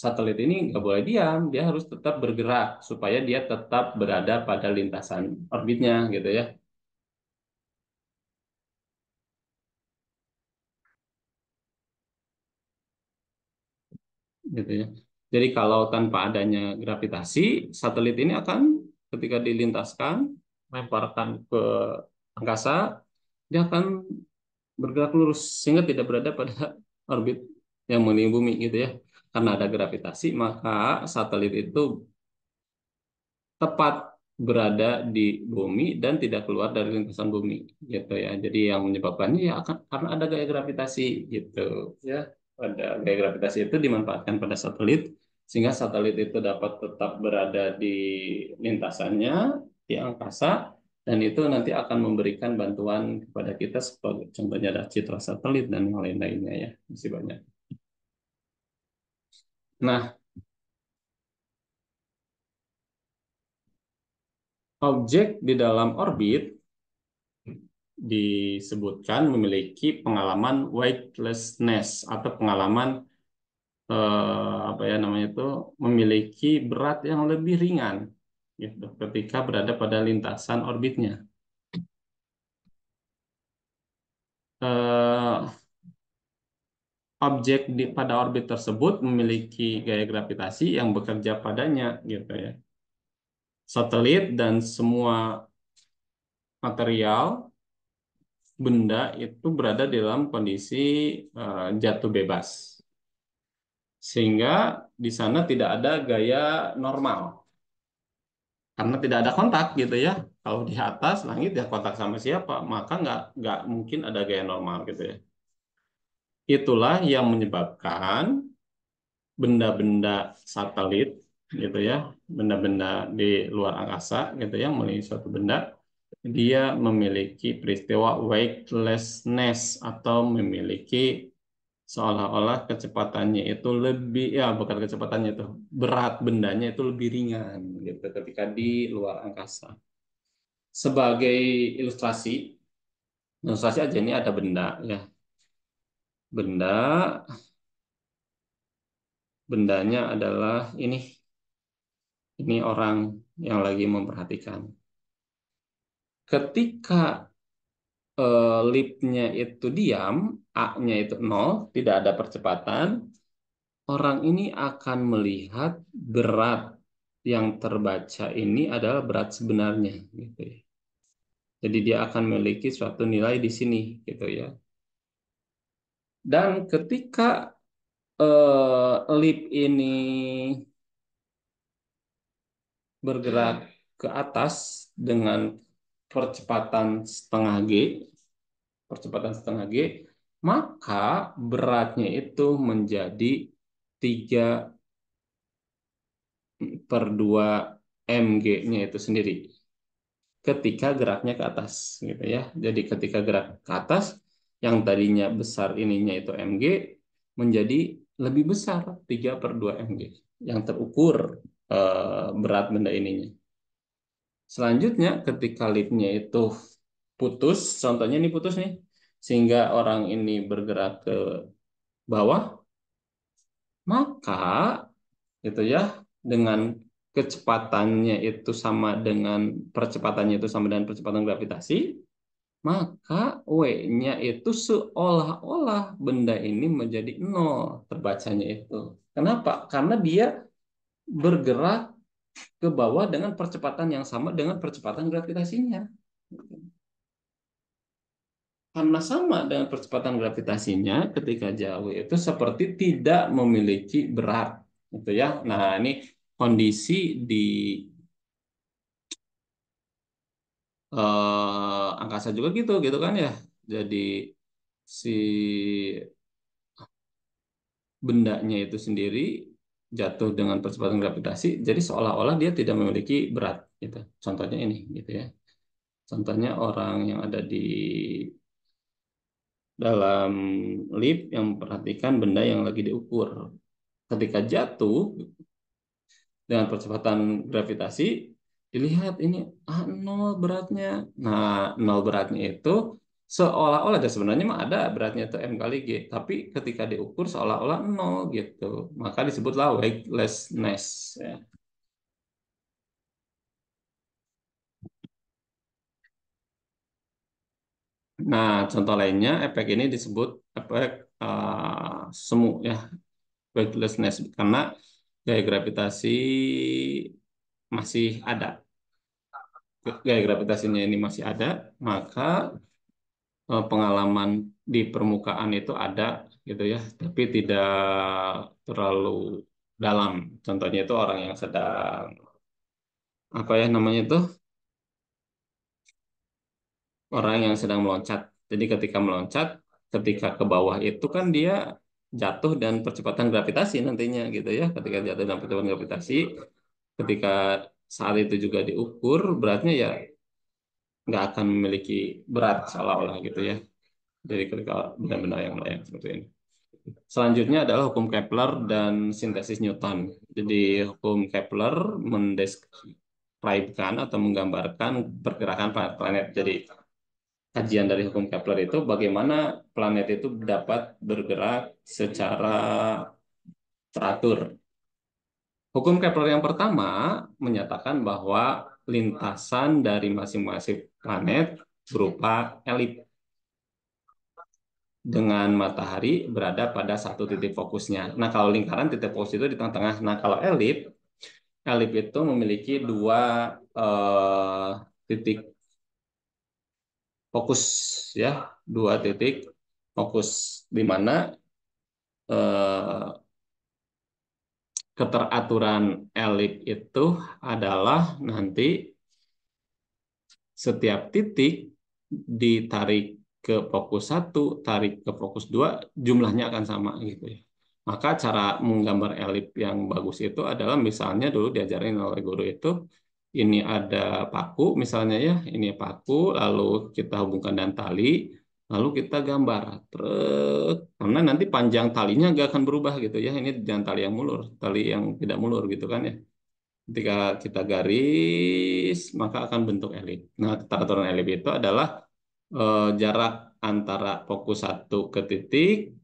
satelit ini nggak boleh diam, dia harus tetap bergerak supaya dia tetap berada pada lintasan orbitnya, gitu ya. Gitu ya. Jadi kalau tanpa adanya gravitasi, satelit ini akan ketika dilintaskan, lemparkan ke angkasa, dia akan bergerak lurus sehingga tidak berada pada orbit yang mengelilingi bumi gitu ya. Karena ada gravitasi, maka satelit itu tepat berada di bumi dan tidak keluar dari lintasan bumi gitu ya. Jadi yang menyebabkannya ya akan karena ada gaya gravitasi gitu ya. Ada gaya gravitasi itu dimanfaatkan pada satelit sehingga satelit itu dapat tetap berada di lintasannya di angkasa dan itu nanti akan memberikan bantuan kepada kita sebagai contohnya ada citra satelit dan yang lain-lainnya ya. Masih banyak. Nah, objek di dalam orbit disebutkan memiliki pengalaman weightlessness atau pengalaman apa ya namanya itu memiliki berat yang lebih ringan gitu ketika berada pada lintasan orbitnya. Eh, Objek pada orbit tersebut memiliki gaya gravitasi yang bekerja padanya gitu ya. Satelit dan semua material benda itu berada di dalam kondisi jatuh bebas. Sehingga di sana tidak ada gaya normal. Karena tidak ada kontak gitu ya. Kalau di atas langit ya kontak sama siapa, maka nggak mungkin ada gaya normal gitu ya. Itulah yang menyebabkan benda-benda satelit gitu ya, benda-benda di luar angkasa gitu ya, melalui suatu benda, dia memiliki peristiwa weightlessness atau memiliki seolah-olah kecepatannya itu lebih ya bukan kecepatannya itu berat bendanya itu lebih ringan gitu ketika di luar angkasa. Sebagai ilustrasi, ilustrasi aja ini ada benda ya. Benda bendanya adalah ini orang yang lagi memperhatikan. Ketika lipnya itu diam, A-nya itu nol, tidak ada percepatan, orang ini akan melihat berat yang terbaca ini adalah berat sebenarnya gitu ya. Jadi dia akan memiliki suatu nilai di sini gitu ya. Dan ketika lip ini bergerak ke atas dengan percepatan setengah G, percepatan setengah G, maka beratnya itu menjadi 3/2 mg-nya itu sendiri ketika geraknya ke atas gitu ya. Jadi ketika gerak ke atas yang tadinya besar ininya itu mg menjadi lebih besar 3/2 mg yang terukur berat benda ininya. Selanjutnya ketika lipnya itu putus, contohnya ini putus nih, sehingga orang ini bergerak ke bawah, maka gitu ya dengan kecepatannya itu sama dengan percepatannya itu sama dengan percepatan gravitasi, maka W-nya itu seolah-olah benda ini menjadi nol terbacanya itu. Kenapa? Karena dia bergerak ke bawah dengan percepatan yang sama dengan percepatan gravitasinya. Karena sama dengan percepatan gravitasinya ketika jauh itu seperti tidak memiliki berat gitu ya. Nah, ini kondisi di angkasa juga gitu gitu kan ya. Jadi si bendanya itu sendiri jatuh dengan percepatan gravitasi, jadi seolah-olah dia tidak memiliki berat gitu. Contohnya ini gitu ya. Contohnya orang yang ada di dalam lift yang memperhatikan benda yang lagi diukur. Ketika jatuh dengan percepatan gravitasi, dilihat ini nol beratnya. Nah, nol beratnya itu seolah-olah dan sebenarnya mah ada beratnya itu m kali g, tapi ketika diukur seolah-olah nol gitu. Maka disebutlah weightlessness. Ya. Nah, contoh lainnya efek ini disebut efek semu ya, weightlessness karena gaya gravitasi masih ada. Gaya gravitasinya ini masih ada, maka pengalaman di permukaan itu ada gitu ya, tapi tidak terlalu dalam. Contohnya itu orang yang sedang apa ya namanya itu, orang yang sedang meloncat. Jadi ketika meloncat, ketika ke bawah itu kan dia jatuh dan percepatan gravitasi nantinya gitu ya. Ketika jatuh dan percepatan gravitasi, ketika saat itu juga diukur beratnya ya nggak akan memiliki berat seolah-olah gitu ya. Jadi ketika benda-benda yang lain seperti ini. Selanjutnya adalah hukum Kepler dan sintesis Newton. Jadi hukum Kepler mendeskripsikan atau menggambarkan pergerakan planet-planet. Jadi kajian dari hukum Kepler itu bagaimana planet itu dapat bergerak secara teratur. Hukum Kepler yang pertama menyatakan bahwa lintasan dari masing-masing planet berupa elips dengan matahari berada pada satu titik fokusnya. Nah, kalau lingkaran titik fokus itu di tengah-tengah. Nah, kalau elips itu memiliki dua titik fokus ya, dua titik fokus di mana eh, keteraturan elips itu adalah nanti setiap titik ditarik ke fokus satu, tarik ke fokus dua, jumlahnya akan sama gitu ya. Maka cara menggambar elips yang bagus itu adalah misalnya dulu diajarin oleh guru itu, ini ada paku misalnya ya, ini paku, lalu kita hubungkan dengan tali, lalu kita gambar. Terus, karena nanti panjang talinya nggak akan berubah gitu ya, ini jangan tali yang mulur, tali yang tidak mulur gitu kan ya. Ketika kita garis, maka akan bentuk elips. Nah, tata elips itu adalah jarak antara fokus satu ke titik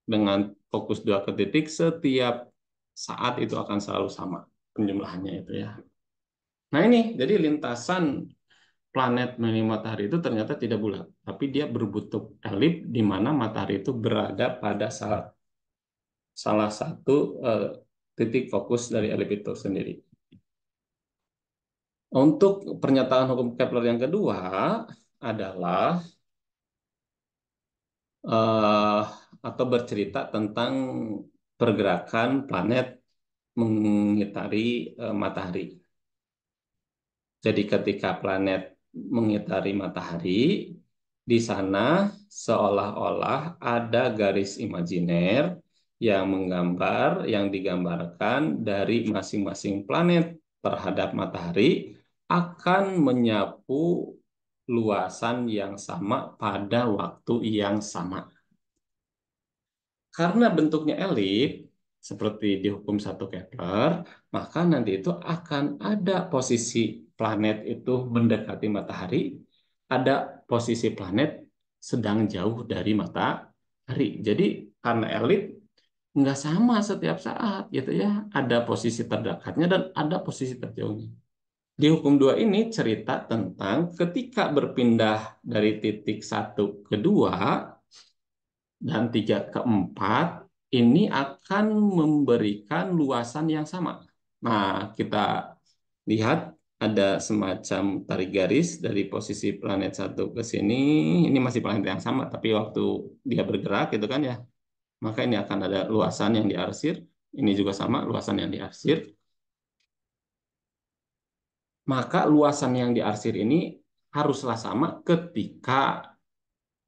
dengan fokus dua ke titik setiap saat itu akan selalu sama penjumlahannya itu ya. Nah ini, jadi lintasan planet mengenai matahari itu ternyata tidak bulat, tapi dia berbentuk elips di mana matahari itu berada pada salah satu titik fokus dari elips itu sendiri. Untuk pernyataan hukum Kepler yang kedua adalah eh, atau bercerita tentang pergerakan planet mengitari matahari. Jadi ketika planet mengitari matahari, di sana seolah-olah ada garis imajiner yang menggambar, yang digambarkan dari masing-masing planet terhadap matahari akan menyapu luasan yang sama pada waktu yang sama. Karena bentuknya elips, seperti di hukum satu Kepler, maka nanti itu akan ada posisi planet itu mendekati matahari, ada posisi planet sedang jauh dari matahari. Jadi karena elips nggak sama setiap saat gitu ya. Ada posisi terdekatnya dan ada posisi terjauhnya. Di hukum dua ini cerita tentang ketika berpindah dari titik satu ke dua, dan tiga ke empat ini akan memberikan luasan yang sama. Nah, kita lihat ada semacam tarik garis dari posisi planet satu ke sini. Ini masih planet yang sama, tapi waktu dia bergerak gitu kan ya, maka ini akan ada luasan yang diarsir. Ini juga sama luasan yang diarsir. Maka luasan yang diarsir ini haruslah sama ketika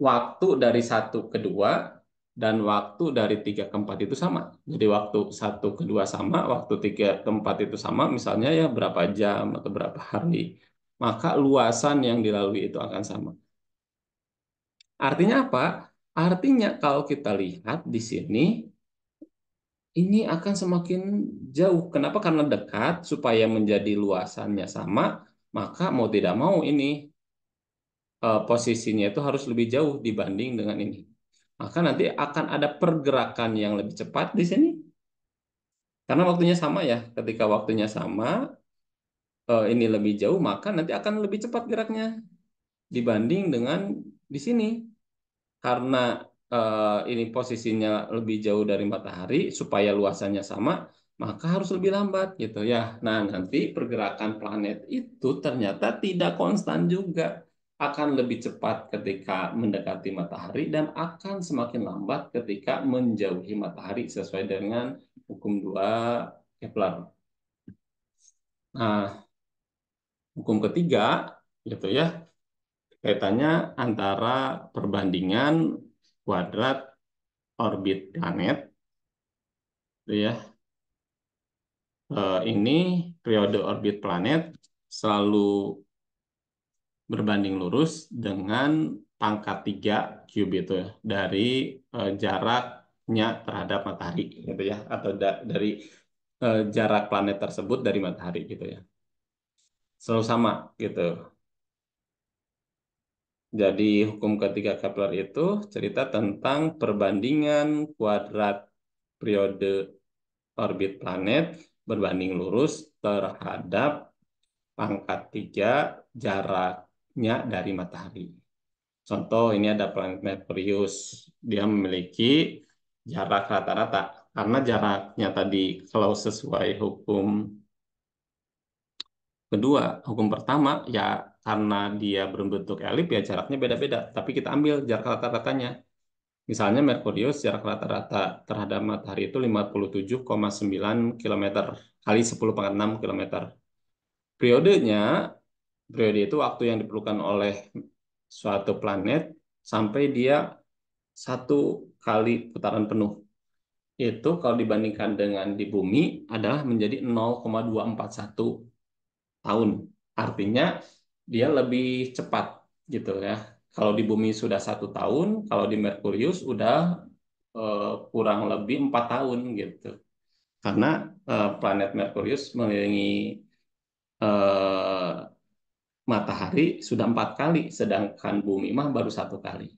waktu dari satu ke dua dan waktu dari tiga ke empat itu sama. Jadi waktu satu ke dua sama, waktu tiga ke empat itu sama, misalnya ya berapa jam atau berapa hari. Maka luasan yang dilalui itu akan sama. Artinya apa? Artinya kalau kita lihat di sini, ini akan semakin jauh. Kenapa? Karena dekat, supaya menjadi luasannya sama, maka mau tidak mau ini posisinya itu harus lebih jauh dibanding dengan ini. Maka nanti akan ada pergerakan yang lebih cepat di sini. Karena waktunya sama ya. Ketika waktunya sama, ini lebih jauh, maka nanti akan lebih cepat geraknya dibanding dengan di sini. Karena ini posisinya lebih jauh dari matahari, supaya luasannya sama, maka harus lebih lambat gitu ya. Nah, nanti pergerakan planet itu ternyata tidak konstan juga. Akan lebih cepat ketika mendekati matahari dan akan semakin lambat ketika menjauhi matahari sesuai dengan hukum dua Kepler. Nah, Hukum ketiga, gitu ya, kaitannya antara perbandingan kuadrat orbit planet, gitu ya. Ini periode orbit planet selalu berbanding lurus dengan pangkat 3 cube itu ya, dari jaraknya terhadap matahari gitu ya, atau dari jarak planet tersebut dari matahari gitu ya. Selalu sama gitu. Jadi hukum ketiga Kepler itu cerita tentang perbandingan kuadrat periode orbit planet berbanding lurus terhadap pangkat 3 jaraknya dari matahari. Contoh, ini ada planet Merkurius. Dia memiliki jarak rata-rata. Karena jaraknya tadi, kalau sesuai hukum kedua, hukum pertama, ya karena dia berbentuk elip, ya jaraknya beda-beda. Tapi kita ambil jarak rata-ratanya. Misalnya Merkurius, jarak rata-rata terhadap matahari itu 57,9 kilometer kali 10 pangkat 6 kilometer. Periodenya, periode itu waktu yang diperlukan oleh suatu planet sampai dia satu kali putaran penuh. Itu kalau dibandingkan dengan di bumi adalah menjadi 0,241 tahun. Artinya dia lebih cepat gitu ya. Kalau di bumi sudah 1 tahun, kalau di Merkurius udah kurang lebih 4 tahun gitu. Karena planet Merkurius mengelilingi eh, matahari sudah 4 kali, sedangkan bumi mah baru 1 kali.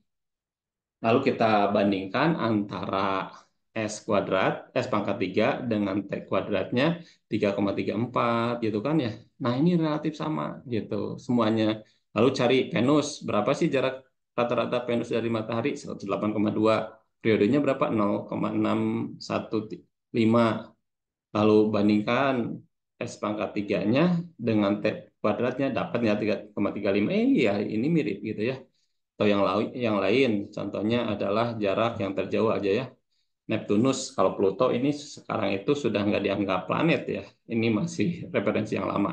Lalu kita bandingkan antara S kuadrat, S pangkat 3 dengan T kuadratnya 3,34 gitu kan ya. Nah ini relatif sama gitu semuanya. Lalu cari Venus, berapa sih jarak rata-rata Venus dari matahari? 108,2. Periodenya berapa? 0,615. Lalu bandingkan S pangkat 3-nya dengan T kuadratnya, dapatnya 3,35. Ya ini mirip gitu ya. Atau yang lain, contohnya adalah jarak yang terjauh aja ya. Neptunus, kalau Pluto ini sekarang itu sudah nggak dianggap planet ya. Ini masih referensi yang lama.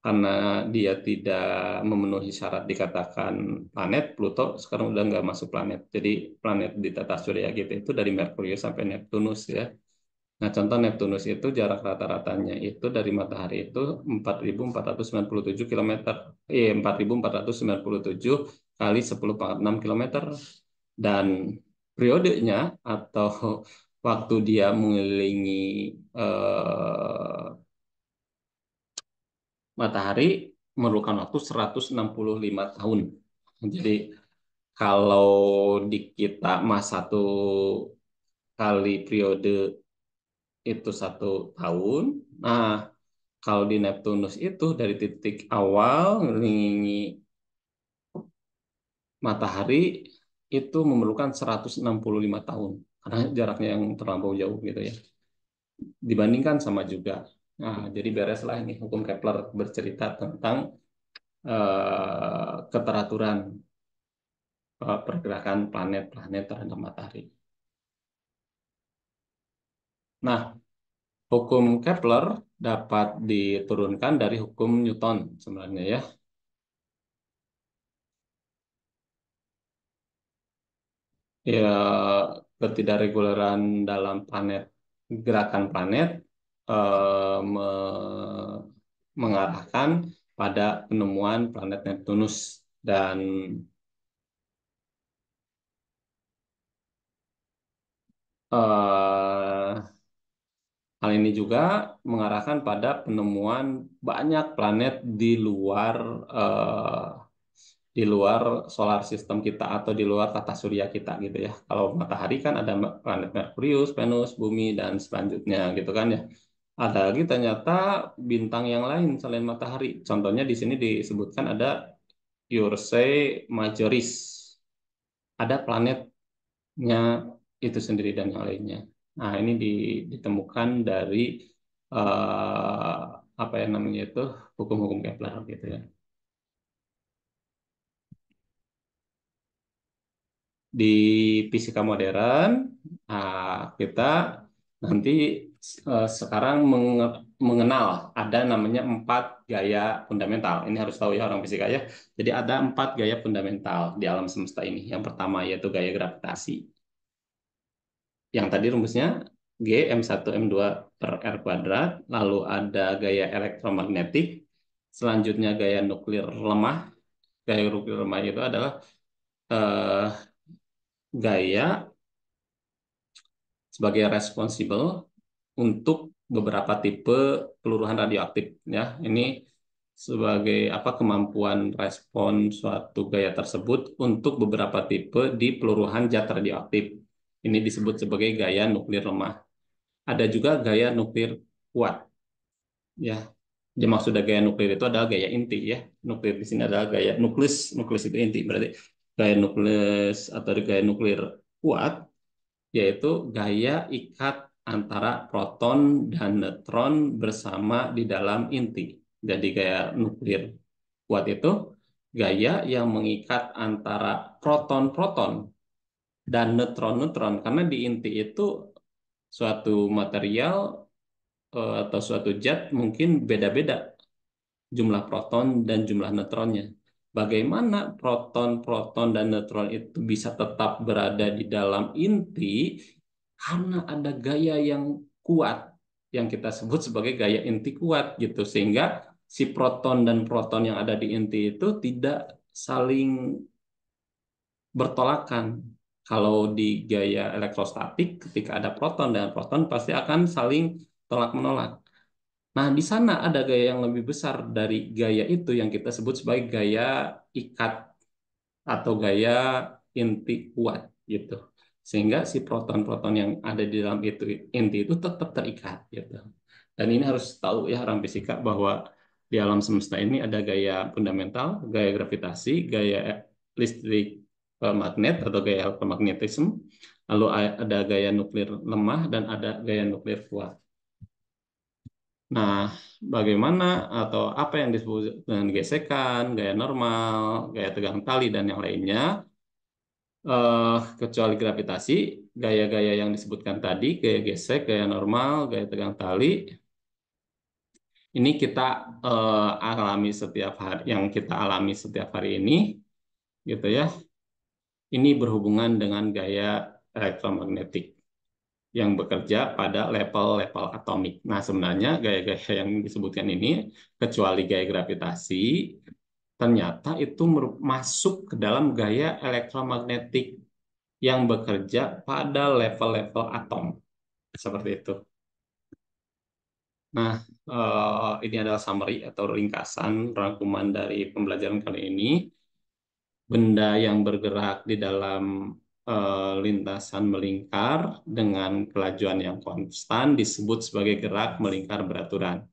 Karena dia tidak memenuhi syarat dikatakan planet, Pluto sekarang udah nggak masuk planet. Jadi planet di tata surya gitu itu dari Merkurius sampai Neptunus ya. Nah, contoh Neptunus itu jarak rata-ratanya itu dari matahari itu 4.497 kilometer. 4.497 kali 10 pangkat 6 kilometer. Dan periodenya atau waktu dia mengelilingi eh, matahari memerlukan waktu 165 tahun. Jadi kalau di kita mas 1 kali periode itu 1 tahun. Nah, kalau di Neptunus itu dari titik awal mengelilingi matahari itu memerlukan 165 tahun karena jaraknya yang terlampau jauh gitu ya. Dibandingkan sama juga. Nah, jadi bereslah ini hukum Kepler bercerita tentang keteraturan pergerakan planet-planet terhadap matahari. Nah, hukum Kepler dapat diturunkan dari hukum Newton sebenarnya ya. Ya, ketidakregularan dalam gerakan planet mengarahkan pada penemuan planet Neptunus dan eh, hal ini juga mengarahkan pada penemuan banyak planet eh, di luar solar system kita atau di luar tata surya kita gitu ya. Kalau matahari kan ada planet Merkurius, Venus, Bumi dan selanjutnya gitu kan ya. Ada lagi ternyata bintang yang lain selain matahari. Contohnya di sini disebutkan ada Ursae Majoris. Ada planetnya itu sendiri dan yang lainnya. Nah, ini ditemukan dari eh, apa yang namanya itu hukum-hukum Kepler gitu ya. Di fisika modern, kita nanti sekarang mengenal ada namanya 4 gaya fundamental. Ini harus tahu ya orang fisika ya. Jadi ada 4 gaya fundamental di alam semesta ini. Yang pertama yaitu gaya gravitasi. Yang tadi rumusnya G M1 M2 per R kuadrat. Lalu ada gaya elektromagnetik. Selanjutnya gaya nuklir lemah. Gaya nuklir lemah itu adalah eh, gaya sebagai responsible untuk beberapa tipe peluruhan radioaktif ya. Ini sebagai apa kemampuan respon suatu gaya tersebut untuk beberapa tipe di peluruhan zat radioaktif. Ini disebut sebagai gaya nuklir lemah. Ada juga gaya nuklir kuat ya. Dia maksud gaya nuklir itu adalah gaya inti ya. Nuklir di sini adalah gaya nuklis, nuklis itu inti. Berarti gaya nuklis atau gaya nuklir kuat yaitu gaya ikat antara proton dan neutron bersama di dalam inti. Jadi gaya nuklir kuat itu gaya yang mengikat antara proton-proton dan neutron-neutron karena di inti itu suatu material atau suatu zat mungkin beda-beda jumlah proton dan jumlah neutronnya. Bagaimana proton-proton dan neutron itu bisa tetap berada di dalam inti karena ada gaya yang kuat yang kita sebut sebagai gaya inti kuat gitu sehingga si proton dan proton yang ada di inti itu tidak saling bertolakan. Kalau di gaya elektrostatik ketika ada proton dan proton pasti akan saling tolak menolak. Nah, di sana ada gaya yang lebih besar dari gaya itu yang kita sebut sebagai gaya ikat atau gaya inti kuat gitu. Sehingga si proton-proton yang ada di dalam itu inti itu tetap terikat gitu. Dan ini harus tahu ya orang fisika bahwa di alam semesta ini ada gaya fundamental, gaya gravitasi, gaya listrik magnet atau gaya elektromagnetisme, lalu ada gaya nuklir lemah dan ada gaya nuklir kuat. Nah, bagaimana atau apa yang disebut dengan gesekan, gaya normal, gaya tegang tali, dan yang lainnya, kecuali gravitasi, gaya-gaya yang disebutkan tadi, gaya gesek, gaya normal, gaya tegang tali, ini kita alami setiap hari, yang kita alami setiap hari ini, gitu ya. Ini berhubungan dengan gaya elektromagnetik yang bekerja pada level-level atomik. Nah, sebenarnya gaya-gaya yang disebutkan ini, kecuali gaya gravitasi, ternyata itu masuk ke dalam gaya elektromagnetik yang bekerja pada level-level atom. Seperti itu. Nah, ini adalah summary atau ringkasan rangkuman dari pembelajaran kali ini. Benda yang bergerak di dalam lintasan melingkar dengan kelajuan yang konstan disebut sebagai gerak melingkar beraturan.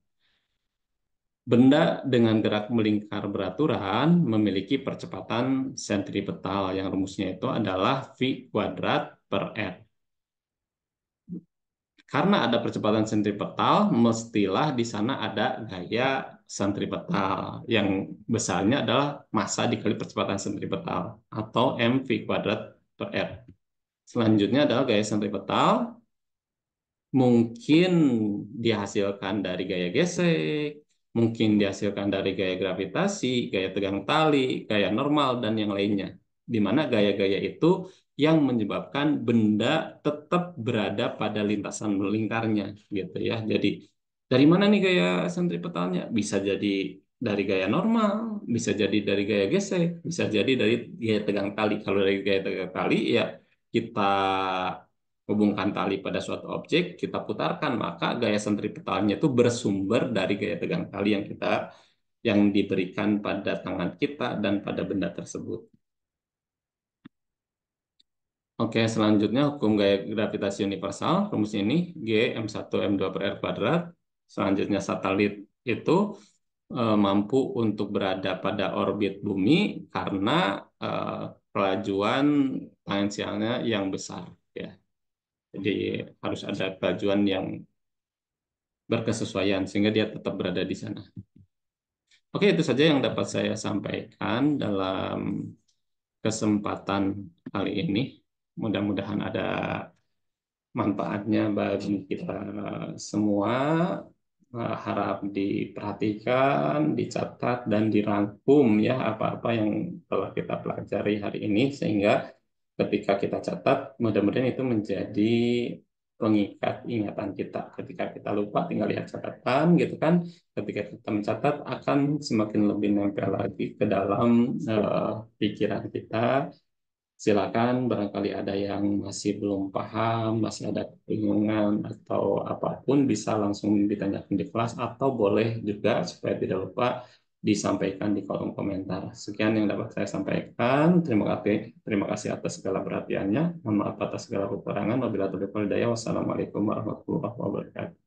Benda dengan gerak melingkar beraturan memiliki percepatan sentripetal yang rumusnya itu adalah V kuadrat per R. Karena ada percepatan sentripetal, mestilah di sana ada gaya sentripetal yang besarnya adalah massa dikali percepatan sentripetal atau mv kuadrat per R. Selanjutnya adalah gaya sentripetal mungkin dihasilkan dari gaya gesek, mungkin dihasilkan dari gaya gravitasi, gaya tegang tali, gaya normal, dan yang lainnya. Di mana gaya-gaya itu yang menyebabkan benda tetap berada pada lintasan melingkarnya, gitu ya. Jadi dari mana nih gaya sentripetalnya? Bisa jadi dari gaya normal, bisa jadi dari gaya gesek, bisa jadi dari gaya tegang tali. Kalau dari gaya tegang tali ya kita hubungkan tali pada suatu objek, kita putarkan, maka gaya sentripetalnya itu bersumber dari gaya tegang tali yang diberikan pada tangan kita dan pada benda tersebut. Oke, selanjutnya hukum gaya gravitasi universal, rumus ini G M1 M2 per R kuadrat. Selanjutnya satelit itu mampu untuk berada pada orbit bumi karena kelajuan tangensialnya yang besar ya. Jadi harus ada kelajuan yang berkesesuaian sehingga dia tetap berada di sana. Oke, itu saja yang dapat saya sampaikan dalam kesempatan kali ini. Mudah-mudahan ada manfaatnya bagi kita semua. Harap diperhatikan, dicatat, dan dirangkum ya apa-apa yang telah kita pelajari hari ini sehingga ketika kita catat, mudah-mudahan itu menjadi pengikat ingatan kita. Ketika kita lupa, tinggal lihat catatan gitu kan. Ketika kita mencatat, akan semakin lebih nempel lagi ke dalam pikiran kita. Silakan, barangkali ada yang masih belum paham, masih ada kebingungan atau apapun bisa langsung ditanyakan di kelas atau boleh juga supaya tidak lupa disampaikan di kolom komentar. Sekian yang dapat saya sampaikan. Terima kasih atas segala perhatiannya. Mohon maaf atas segala kekurangan. Wabillahi taufiq wal hidayah. Wassalamualaikum warahmatullahi wabarakatuh.